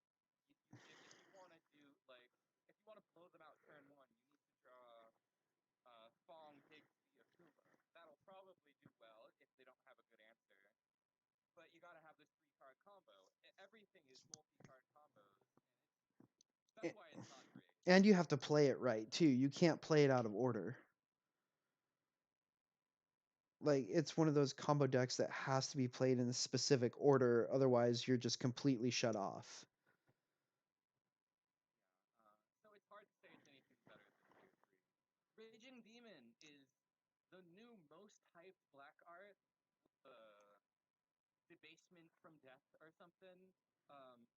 If you want to do like if you want to blow them out turn one, you need to draw Fong, Higgsy, Akuma. That'll probably do well if they don't have a good answer. But you got to have this 3 card combo. Everything is multi-card combos, and that's why it's not great. And you have to play it right too. You can't play it out of order. Like it's one of those combo decks that has to be played in a specific order, otherwise you're just completely shut off. Yeah. So it's hard to say it's anything better than tier 3. Raging Demon is the new most hyped black art. Debasement from death or something.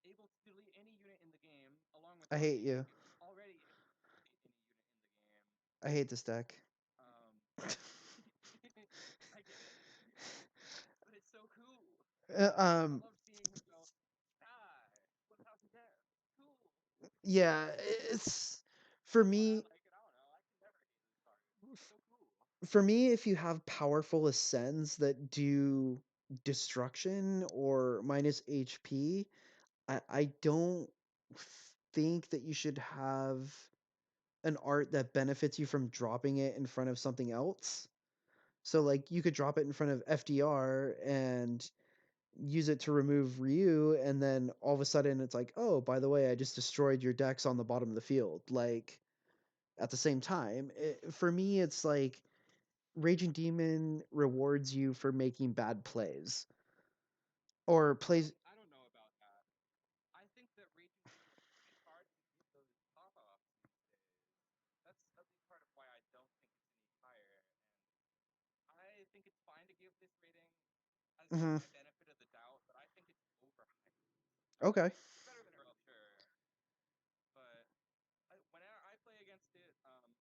Able to delete any unit in the game, along with I hate RD. you. Already able to delete any unit in the game. I hate this deck. Um, I get it, but it's so cool. Uh, I um love seeing him go die without death. Cool. yeah, it's for Why I me like it, I don't know. I can never hate this card. It's so cool. for me if you have powerful ascends that do destruction or minus HP, I don't think that you should have an art that benefits you from dropping it in front of something else. So like you could drop it in front of FDR and use it to remove Ryu, and then all of a sudden it's like, oh, by the way, I just destroyed your decks on the bottom of the field. Like at the same time, for me, it's like Raging Demon rewards you for making bad plays or plays. I don't know about that. I think that Raging Demon, it's hard to get those pop offs these days. That's a big part of why I don't think it's any higher. And I think it's fine to give this rating as Mhm. my benefit of the doubt, but I think it's overhyped. Okay. It's better than Earl, sure, but whenever I play against it,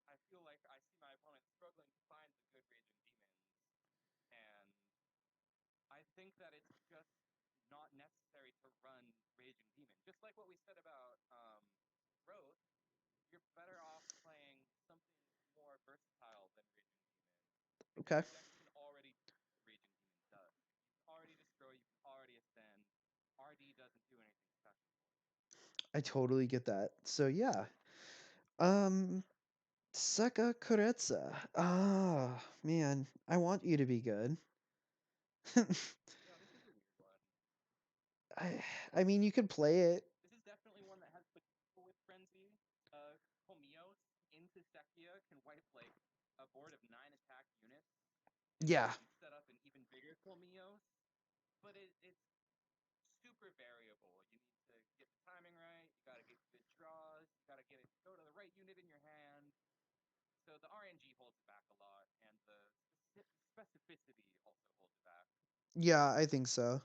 I feel like I see my opponent struggling to find the good Raging Demons, and I think that it's just not necessary to run Raging Demon. Just like what we said about Roth, you're better off playing something more versatile than Raging Demon because Okay. your deck can already do what Raging Demon does. You can already destroy, you can already ascend. RD doesn't do anything special for you. I totally get that. So yeah. Um Seka Kuretsa. Ah, man, I want you to be good. Yeah, this is a weird one. I I mean, you could play it. This is definitely one that has potential with Frenzy. Komios into Sekia can wipe like a board of 9 attack units Yeah. and set up an even bigger Komios. But it's super variable. You need to get the timing right. You got to get good draws. You got to get it to go to the right unit in your hand. So the RNG holds it back a lot, and the specificity also holds it back. Yeah, I think so.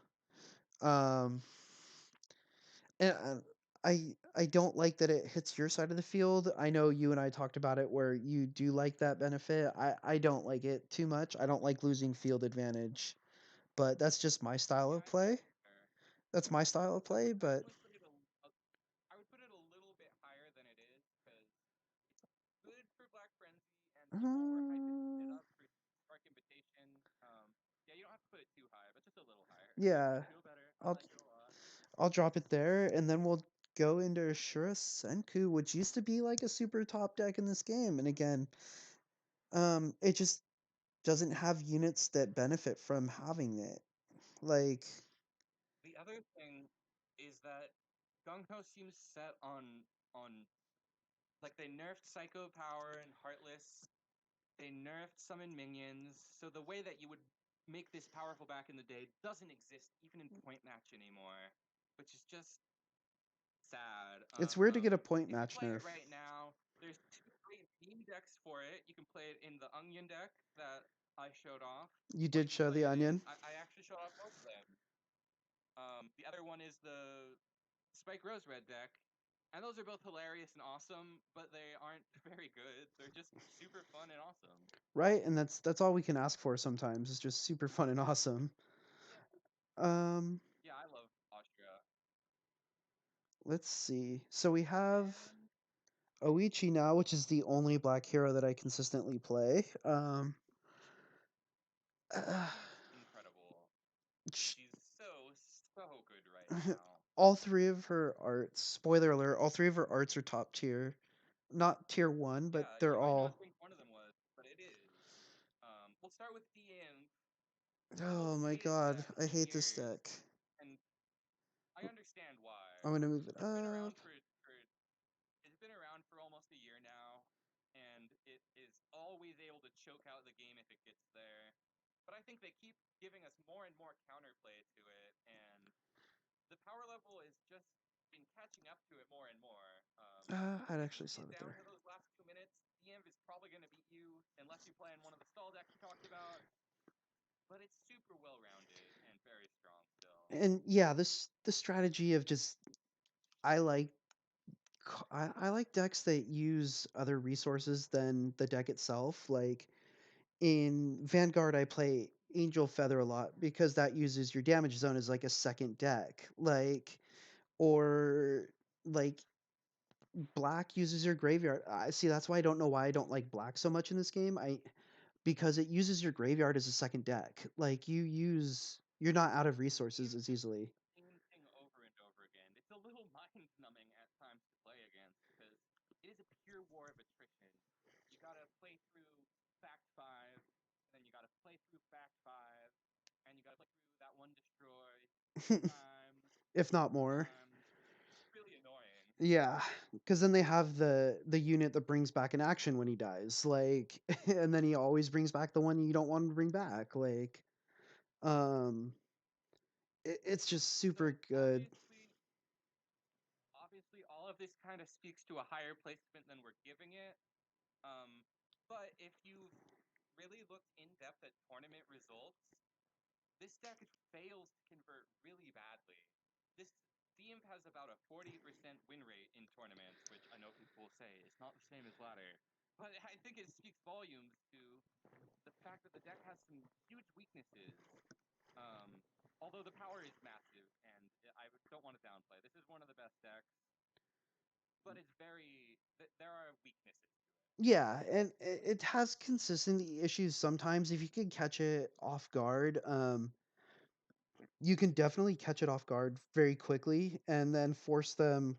Um and I don't like that it hits your side of the field. I know you and I talked about it where you do like that benefit. I don't like it too much. I don't like losing field advantage, but that's just my style Yeah, of I think play. that's fair. That's my style of I play, would but definitely put it a I would put it a little bit higher than it is because it's good for Black Frenzy and people were hyping it uh, up for Spark Invitation. Yeah, you don't have to put it too high, but just a little higher. It makes yeah, me feel better. I I'll like it a lot. I'll drop it there, and then we'll go into Ashura Senku, which used to be like a super top deck in this game, and again, it just doesn't have units that benefit from having it. Like, The other thing is that Gung Ho seems set on like they nerfed Psycho Power and Heartless. They nerfed summon minions, so the way that you would make this powerful back in the day doesn't exist even in point match anymore, which is just sad. It's weird to get a point If you match play nerf. it right now, there's two great theme decks for it. You can play it in the Onion deck that I showed off, You or you did can show play the it in. onion, I actually showed off both of them. The other one is the Spike Rose Red deck, and those are both hilarious and awesome, but they aren't very good. They're just super fun and awesome. right? And that's all we can ask for sometimes. It's just super fun and awesome. Yeah, Um, yeah, I love Austria. let's see. So we have And Oichi now, which is the only black hero that I consistently play. uh, she's incredible. sh- She's so good right now. all three of her arts, spoiler alert, all three of her arts are top tier. Not tier one, but Yeah, they're you might not all. think one of them was, but it is. We'll start with DM, the Oh most my hated god, deck I in hate this years, deck. and I understand why. I'm gonna move it It's been up. around for it's been around for almost a year now, and it is always able to choke out the game if it gets there. But I think they keep giving us more and more counterplay to it, and the power level is just been catching up to it more and more. I'd If you actually get slap it down there. to those last 2 minutes, DM is probably going to beat you unless you play in one of the stall decks we talked about. But it's super well rounded and very strong still. And yeah, this the strategy of just I like I like decks that use other resources than the deck itself. Like in Vanguard, I play Angel Feather a lot because that uses your damage zone as like a second deck. Or like Black uses your graveyard. I see. That's why I don't know why I don't like Black so much in this game. Because it uses your graveyard as a second deck. Like you're not out of resources DM as just easily. same thing over and over again. It's a little mind numbing at times to play against because it is a pure war of attrition. You gotta play through Fact 5, and then you gotta play through Fact 5, and you gotta play through that one destroy 3 times, If not 4 more. times. It's really annoying. Yeah, because then they have the unit that brings back an action when he dies, like, and then he always brings back the one you don't want him to bring back, like, um, it's just super So good. obviously, all of this kind of speaks to a higher placement than we're giving it. Um, but if you've really looked in depth at tournament results, this deck fails to convert really badly. This Theme has about a 40% win rate in tournaments, which I know people will say is not the same as ladder. But I think it speaks volumes to the fact that the deck has some huge weaknesses. Although the power is massive, and I don't want to downplay. This is one of the best decks, but it's very. There are weaknesses to it. Yeah, and it has consistency issues sometimes. If you could catch it off guard, you can definitely catch it off guard very quickly and then force them.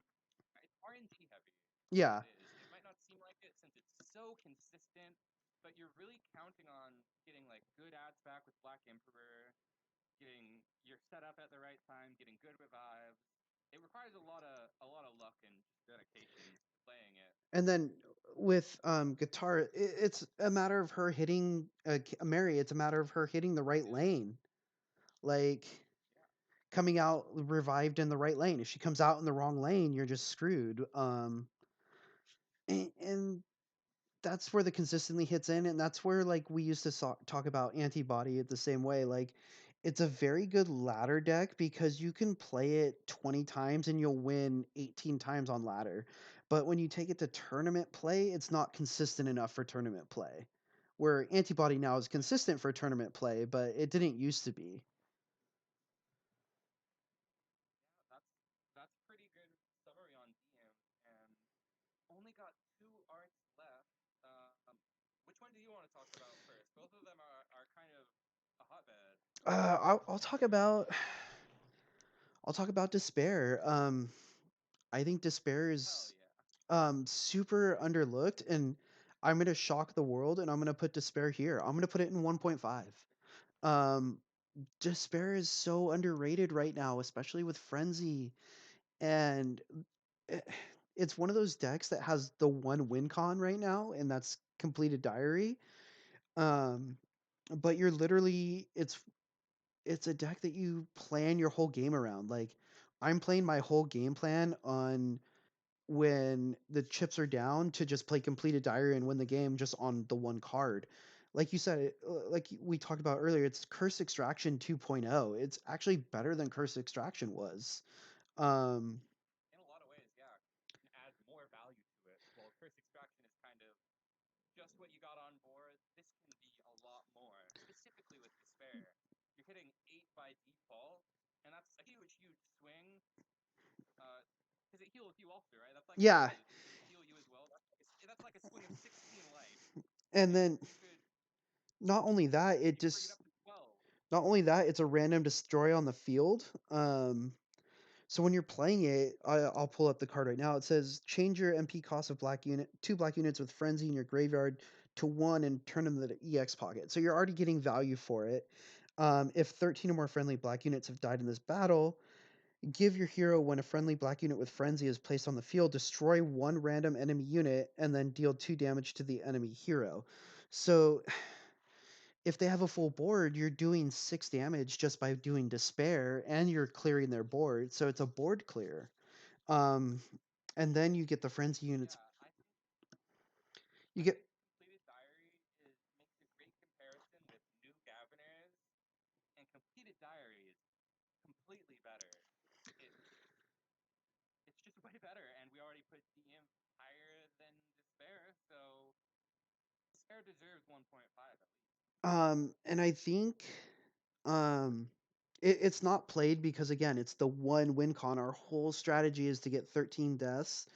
It's RNG heavy, is what Yeah, it is. It might not seem like it since it's so consistent, but you're really counting on getting like good ads back with Black Emperor, getting your setup at the right time, getting good revives. It requires a lot of luck and dedication to playing it. and then with guitar, it's a matter of her hitting Mary. It's a matter of her hitting the right Too. lane, like Yeah. coming out revived in the right lane. If she comes out in the wrong lane, you're just screwed. And that's where the consistently hits in, and that's where like we used to talk about antibody the same way. Like it's a very good ladder deck because you can play it 20 times and you'll win 18 times on ladder. But when you take it to tournament play, it's not consistent enough for tournament play. Where antibody now is Right. consistent for tournament play, but it didn't used to be. Yeah, that's pretty good summary on DM, and only got two arcs left. Which one do you want to talk about first? Both of them are kind of a hotbed. I'll talk about despair. I think despair Hell is yeah. super underlooked, and I'm gonna shock the world, and I'm gonna put despair here. I'm gonna put it in 1.5. Um, despair is so underrated right now, especially with frenzy, and i- it's one of those decks that has the one win con right now, and that's completed diary. Um, but you're literally it's a deck that you plan your whole game around. Like I'm playing my whole game plan on when the chips are down to just play completed diary and win the game just on the one card. Like you said, like we talked about earlier, it's Curse Extraction 2.0. It's actually better than Curse Extraction was. Um, In a lot of ways, yeah, you can add more value to it. While Curse Extraction is kind of just what you got on board, this can be a lot more, specifically with Despair. You're hitting 8 by default, and that's a huge, huge swing. Because it heals you also, right? That's like yeah, does it heal you as well? That's like a swing of 16 life, and and then you could not only that, you it could bring it just up to 12. not only that, it's a random destroy on the field. So when you're playing it, I'll pull up the card right now. It says change your MP cost of black unit, two black units with frenzy in your graveyard to one and turn them to the EX pocket. So you're already getting value for it. If 13 or more friendly black units have died in this battle, give your hero when a friendly black unit with frenzy is placed on the field, destroy one random enemy unit and then deal 2 damage to the enemy hero. So if they have a full board, you're doing 6 damage just by doing despair and you're clearing their board. So it's a board clear. Um, and then you get the frenzy units. Yeah, You I get think completed diary makes a great comparison with new Governors, and completed diary is completely better. It it's just way better, and we already put DM higher than despair, so despair deserves 1.5 at least. and I think um it's not played because again, it's the one win con. Our whole strategy is to get 13 deaths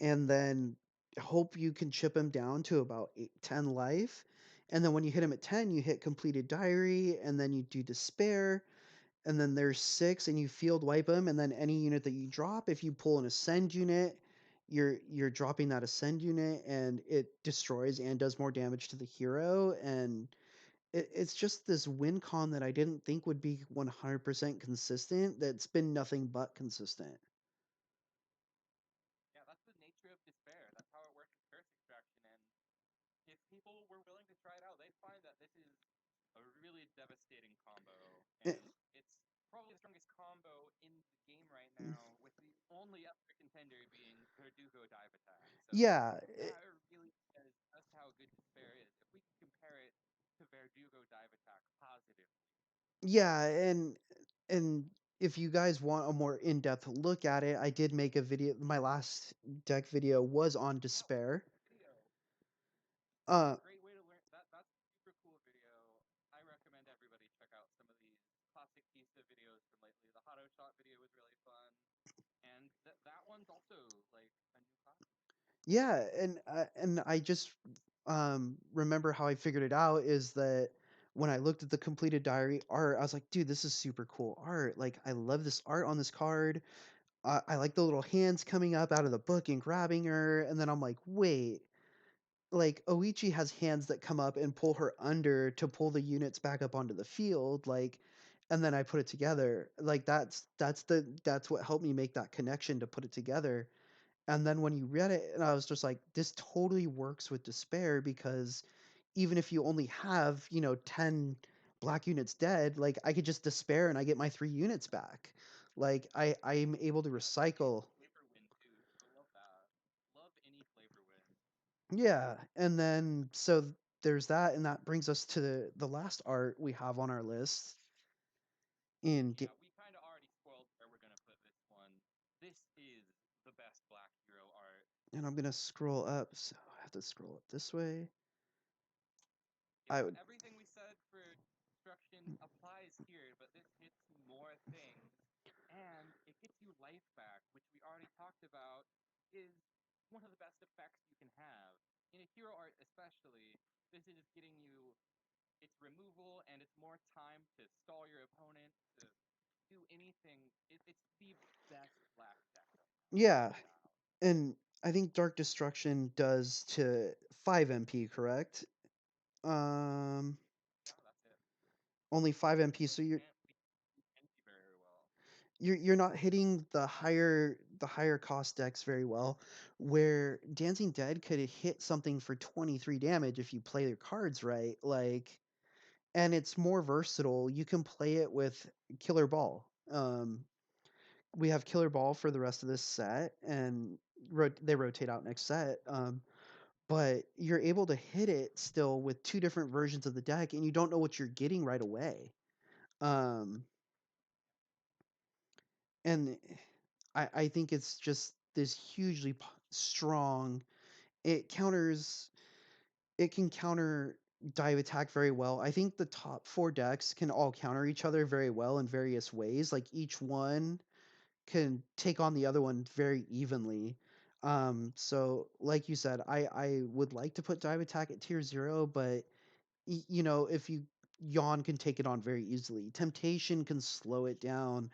and then hope you can chip him down to about 10 life. And then when you hit him at 10, you hit completed diary and then you do despair and then there's 6 and you field wipe them and then any unit that you drop if you pull an ascend unit you're dropping that ascend unit and it destroys and does more damage to the hero and it's just this win con that I didn't think would be 100% consistent that's been nothing but consistent. Yeah, that's the nature of despair. That's how it works with curse extraction, and if people were willing to try it out, they'd find that this is a really devastating combo, Eh, and it's probably the strongest combo in the game right now, with the only other contender being Verdugo Dive Attack. So yeah, that really says just how good Despair is. If we can compare it to Verdugo Dive Attack positively. yeah, and if you guys want a more in-depth look at it, I did make a video. My last deck video was on Yeah, watch despair. the video. That's Uh, a great way to learn. That's a super cool video. I recommend everybody check out some of these classic pizza videos from lately. The Hotto Shot video was really fun, and that one's also like a new classic. yeah, and I just remember how I figured it out is that when I looked at the completed diary art, I was like, dude, this is super cool art. Like, I love this art on this card. I like the little hands coming up out of the book and grabbing her. And then I'm like, wait, like Oichi has hands that come up and pull her under to pull the units back up onto the field. Like, and then I put it together. Like that's what helped me make that connection to put it together. And then when you read it, and I was just like, this totally works with despair because even if you only have, 10 black units dead, like I could just despair and I get my 3 units back. Like I'm able to Yeah, it's a nice recycle. flavor win too. So love that. Love any flavor win. Yeah. And then so there's that, and that brings us to the last art we have on our list. In Yeah, we kind of already spoiled where we're gonna put this one. This is the best Black Hero art. and I'm gonna scroll up, so I have to scroll up this way. I Yeah, would everything we said for destruction applies here, but this hits more things, and it gets you life back, which we already talked about is one of the best effects you can have. In a hero art especially, this is getting you its removal and it's more time to stall your opponent, to do anything. It's the best black deck yeah, hands down. and I think Dark Destruction does to 5 MP, correct? Um, Yeah, that's it. only 5 MP, So so you you're can't beat Envy very well. you're you're not hitting the higher cost decks very well. Where Dancing Dead could hit something for 23 damage if you play your cards right, like, and it's more versatile. You can play it with Killer Ball. we have Killer Ball for the rest of this set, and they rotate out next set. But you're able to hit it still with two different versions of the deck, and you don't know what you're getting right away. Um, and I think it's just this hugely strong. It counters. It can counter dive attack very well. I think the top four decks can all counter each other very well in various ways. Like each one can take on the other one very evenly. So like you said, I would like to put dive attack at tier 0, but you know, if you yawn can take it on very easily. Temptation can slow it down.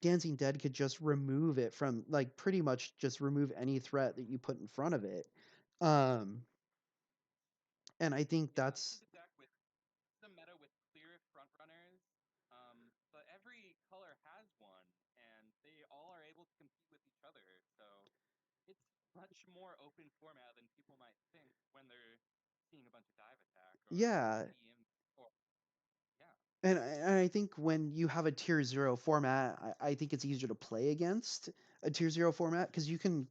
Dancing Dead could just remove it from, like, pretty much just remove any threat that you put in front of it. Um and I think Yeah, this that's is a deck with the meta with clear front runners, but every color has one, and they all are able to compete with each other. So it's much more open format than people might think when they're seeing a bunch of dive attack or yeah. EM or yeah, And I think when you have a tier 0 format, I think it's easier to play against a tier 0 format because you can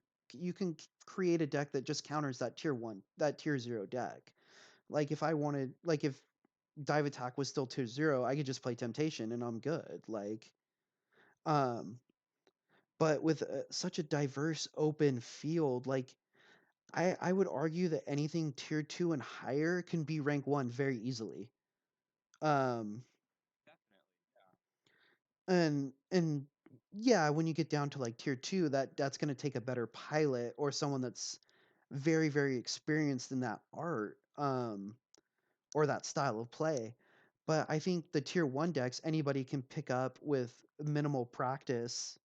create a deck that just counters that tier 1, that tier 0 deck. Like if I wanted, like if dive attack was still tier 0, I could just play temptation and I'm good. Like um but with such a diverse open field, like I would argue that anything tier 2 and higher can be rank 1 very easily. Um definitely, yeah, and yeah, when you get down to like tier 2, that's going to take a better pilot or someone that's very very experienced in that art, or that style of play. But I think the tier 1 decks anybody can pick up with minimal practice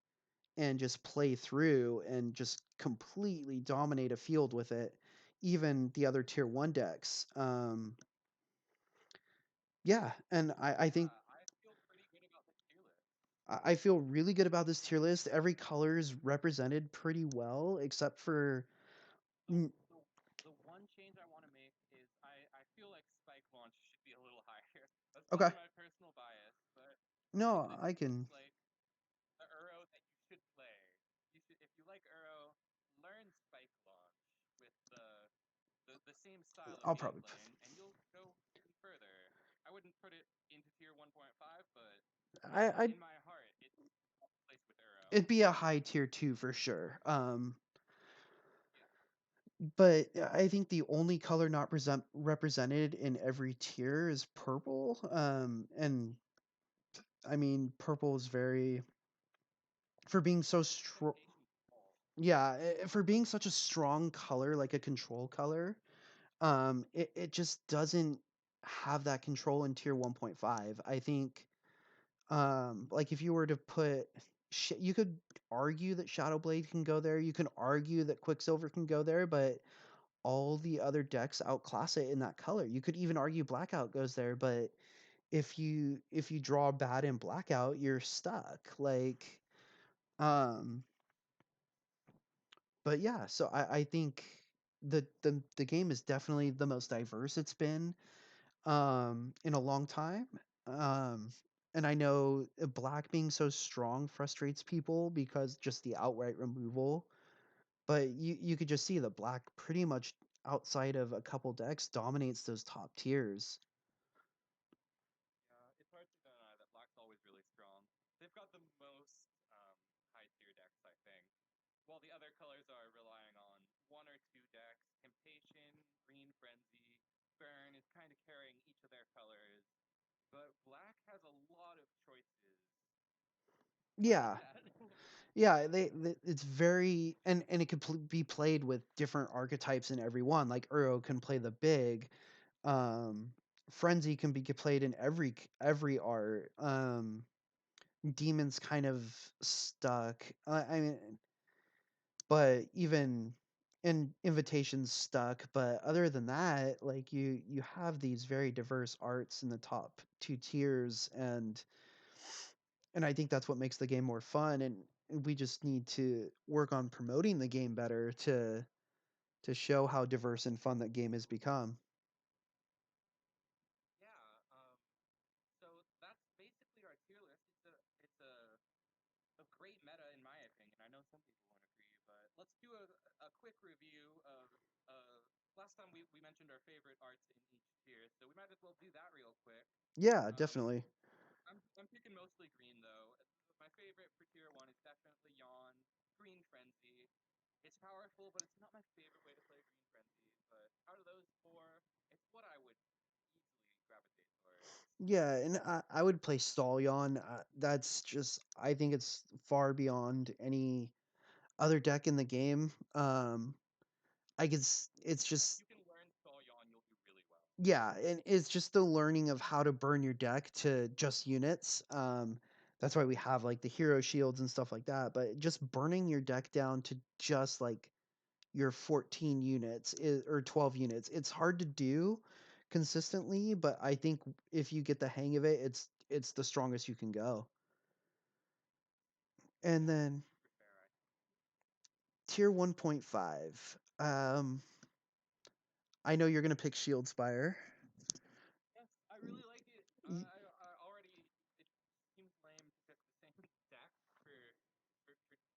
and just play through and just completely dominate a field with it, even the other tier 1 decks. Yeah, and I think yeah. I feel pretty good about this tier list. I feel really good about this tier list. Every color is represented pretty well, except for The mm, the the one change I want to make is I feel like spike launch should be a little higher. That's okay. probably my personal bias, but No, this I seems can. like the Uro that you should play. You should, if you like Uro, learn spike launch with the same style of I'll probably. gameplay, and you'll go even further. I wouldn't put it into tier 1.5, but I in my heart, it's placed with Uro. it'd be a high tier 2 for sure. Yeah, But I think the only color not represented in every tier is purple. And I mean, purple is very, for being so strong. temptation fall. Yeah, for being such a strong color, like a control color, it just doesn't have that control in tier 1.5. I think, like if you were to put, you could argue that Shadowblade can go there. You can argue that Quicksilver can go there, but all the other decks outclass it in that color. You could even argue Blackout goes there, but if you draw bad in Blackout, you're stuck. Like, um, but yeah, so I think the game is definitely the most diverse it's been, in a long time. Um, and I know black being so strong frustrates people because just the outright removal, but you could just see that black pretty much outside of a couple decks dominates those top tiers. Yeah, it's hard to deny that Black's always really strong. They've got the most high tier decks, I think. While the other colors are relying on one or two decks, Temptation, Green Frenzy, Burn is kind of carrying each of their colors. But Black has a lot of choices. I like Yeah. that. Yeah, it's very, and it could be played with different archetypes in every one. Like Uro can play the big, um Frenzy can be played in every art. Demon's kind of stuck. I mean, but even in Invitation's stuck, but other than that, like you have these very diverse arts in the top two tiers, and I think that's what makes the game more fun, and we just need to work on promoting the game better to show how diverse and fun that game has become. Yeah, so that's basically our tier list. It's a great last time we mentioned our favorite arts in each tier, so we might as well do that real quick. Yeah, Um, definitely. I'm picking mostly green though. My favorite for tier one is definitely Yawn, Green Frenzy. It's powerful, but it's not my favorite way to play Green Frenzy. But out of those four, it's what I would easily gravitate towards. Yeah, and I would play Stallion. That's just I think it's far beyond any other deck in the game. It's Yeah, if just you can learn Stall Yawn, you'll do really well. yeah, and it's just the learning of how to burn your deck to just units. That's why we have like the hero shields and stuff like that. But just burning your deck down to just like your 14 units or 12 units, it's hard to do consistently. But I think if you get the hang of it, it's the strongest you can go. And Yeah, then super fair. tier 1.5. I know you're gonna pick Shield Spire. Yes, I really like it. Y- I already. It seems lame to pick the same deck for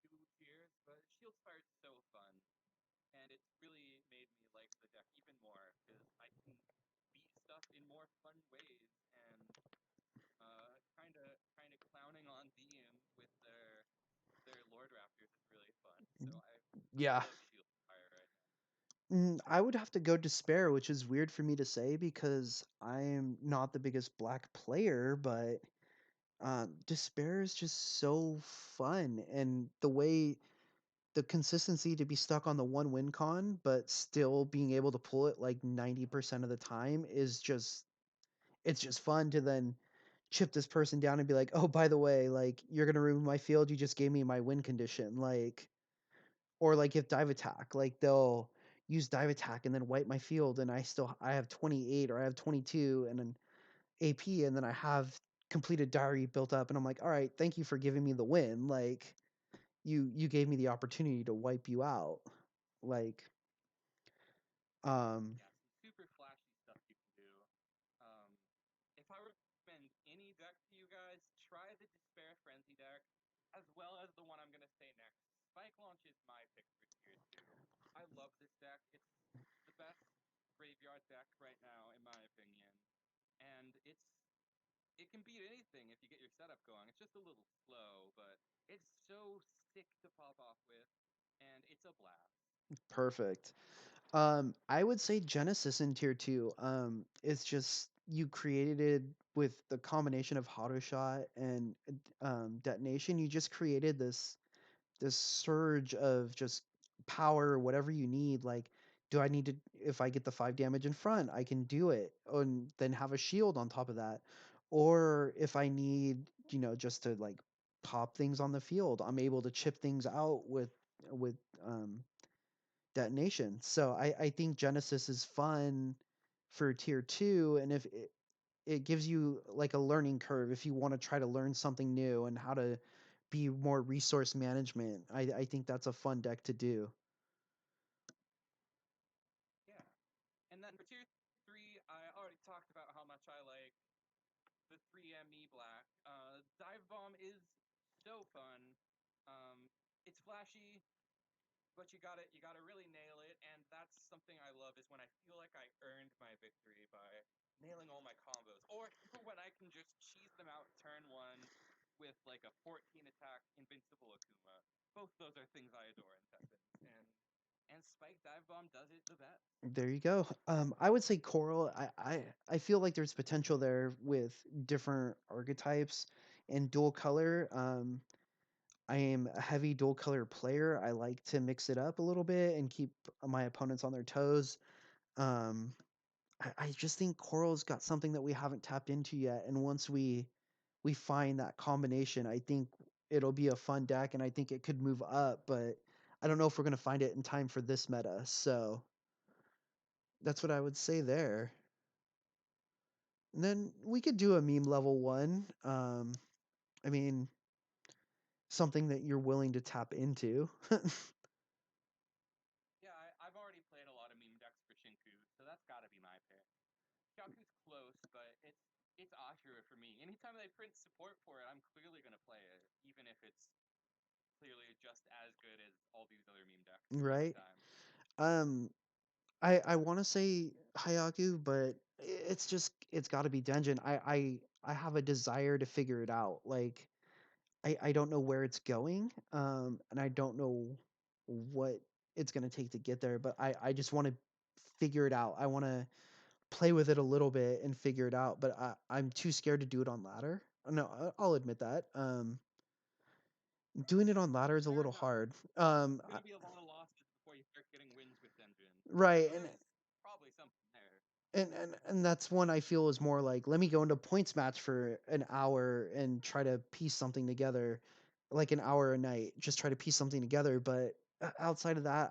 two tiers, but Shield Spire is so fun, and it's really made me like the deck even more because I can beat stuff in more fun ways, and kind of clowning on DM with their Lord Raptors is really fun. So I Yeah, love Shield Spire right now. I would have to go Despair, which is weird for me to say because I'm not the biggest black player, but Despair is just so fun, and the consistency to be stuck on the one win con, but still being able to pull it like 90% of the time is just it's just fun to then chip this person down and be like, oh, by the way, like you're gonna ruin my field, you just gave me my win condition, like or like if dive attack, like they'll use dive attack and then wipe my field and I have 28 or I have 22 and an AP and then I have completed diary built up and I'm like, all right, thank you for giving me the win. Like you gave me the opportunity to wipe you out. Like um Yeah, some super flashy stuff you can do. Um, if I were to recommend any deck to you guys, try the Despair Frenzy deck, as well as the one I'm going to say next. Spike Launch is my pick for tier 2. I love this deck. It's the best graveyard deck right now, in my opinion. And it can beat anything if you get your setup going. It's just a little slow, but it's so sick to pop off with, and it's a blast. Perfect. I would say Genesis in tier 2. It's just you created it with the combination of Auto Shot and detonation. You just created this surge of just power or whatever you need. Like, do I need to, if I get the 5 damage in front, I can do it and then have a shield on top of that. Or if I need, just to like pop things on the field, I'm able to chip things out with um detonation. So I think Genesis is fun for tier 2, and if it gives you like a learning curve if you want to try to learn something new and how to be more resource management. I think that's a fun deck to do. Yeah. And then for tier 3, I already talked about how much I like the 3ME Black. Dive Bomb is so fun. Um, it's flashy, but you gotta really nail it, and that's something I love is when I feel like I earned my victory by nailing all my combos, or when I can just cheese them out turn one with like a 14 attack invincible Akuma. Both those are things I adore in Teppen, and Spike Dive Bomb does it the best. There you go. I would say Coral. I feel like there's potential there with different archetypes and dual color. I am a heavy dual color player. I like to mix it up a little bit and keep my opponents on their toes. Um, I just think Coral's got something that we haven't tapped into yet, and once we find that combination, I think it'll be a fun deck, and I think it could move up. But I don't know if we're gonna find it in time for this meta. So that's what I would say there. And then we could do a meme level one. I mean, something that you're willing to tap into. Yeah, I've already played a lot of meme decks for Shinku, so that's got to be my pick. Shaku's close, but it's Ashura for me. Anytime they print support for it, I'm clearly gonna play it, even if it's clearly just as good as all these other meme decks every Right? time. Um, I want to say Hayaku, but it's just it's got to be Denjin. I have a desire to figure it out. Like I don't know where it's going, and I don't know what it's gonna take to get there. But I just want to figure it out. I want to play with it a little bit and figure it out. But I'm too scared to do it on ladder. No, I'll admit that. Doing it on ladder is a Fair little enough. hard. There's gonna be a lot of losses before you start getting wins with Denjin. Right, So there's probably something there. and that's one I feel is more like let me go into points match for an hour and try to piece something together, like an hour a night, just try to piece something together. But outside of that,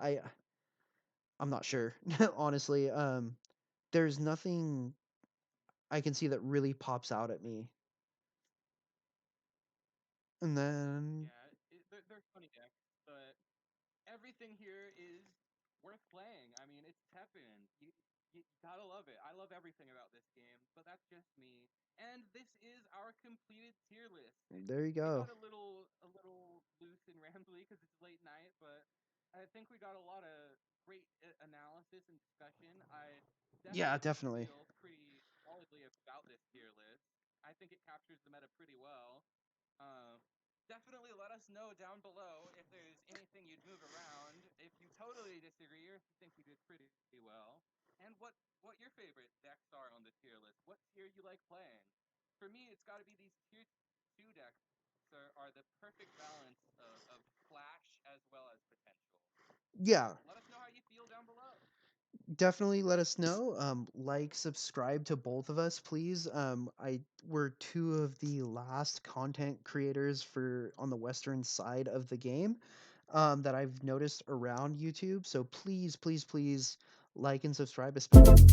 I'm not sure. Honestly, there's nothing I can see that really pops out at me. And then Yeah, they're funny decks, but everything here is worth playing. I mean, it's Teppen. You gotta love it. I love everything about this game, but that's just me. And this is our completed tier list. there you We go. got a little loose and rambly because it's late night, but I think we got a lot of great analysis and discussion. I Yeah, definitely definitely. feel pretty solidly about this tier list. I think it captures the meta pretty well. Uh, Definitely let us know down below if there's anything you'd move around, if you totally disagree, or if you think we did pretty well, and what your favorite decks are on the tier list. What tier you like playing? For me, it's got to be these tier two decks are the perfect balance of flash as well as potential. Yeah, Let us know how you feel down below. definitely let us know. Like, subscribe to both of us, please. We're two of the last content creators for on the western side of the game, that I've noticed around YouTube. So please, please, please like and subscribe, especially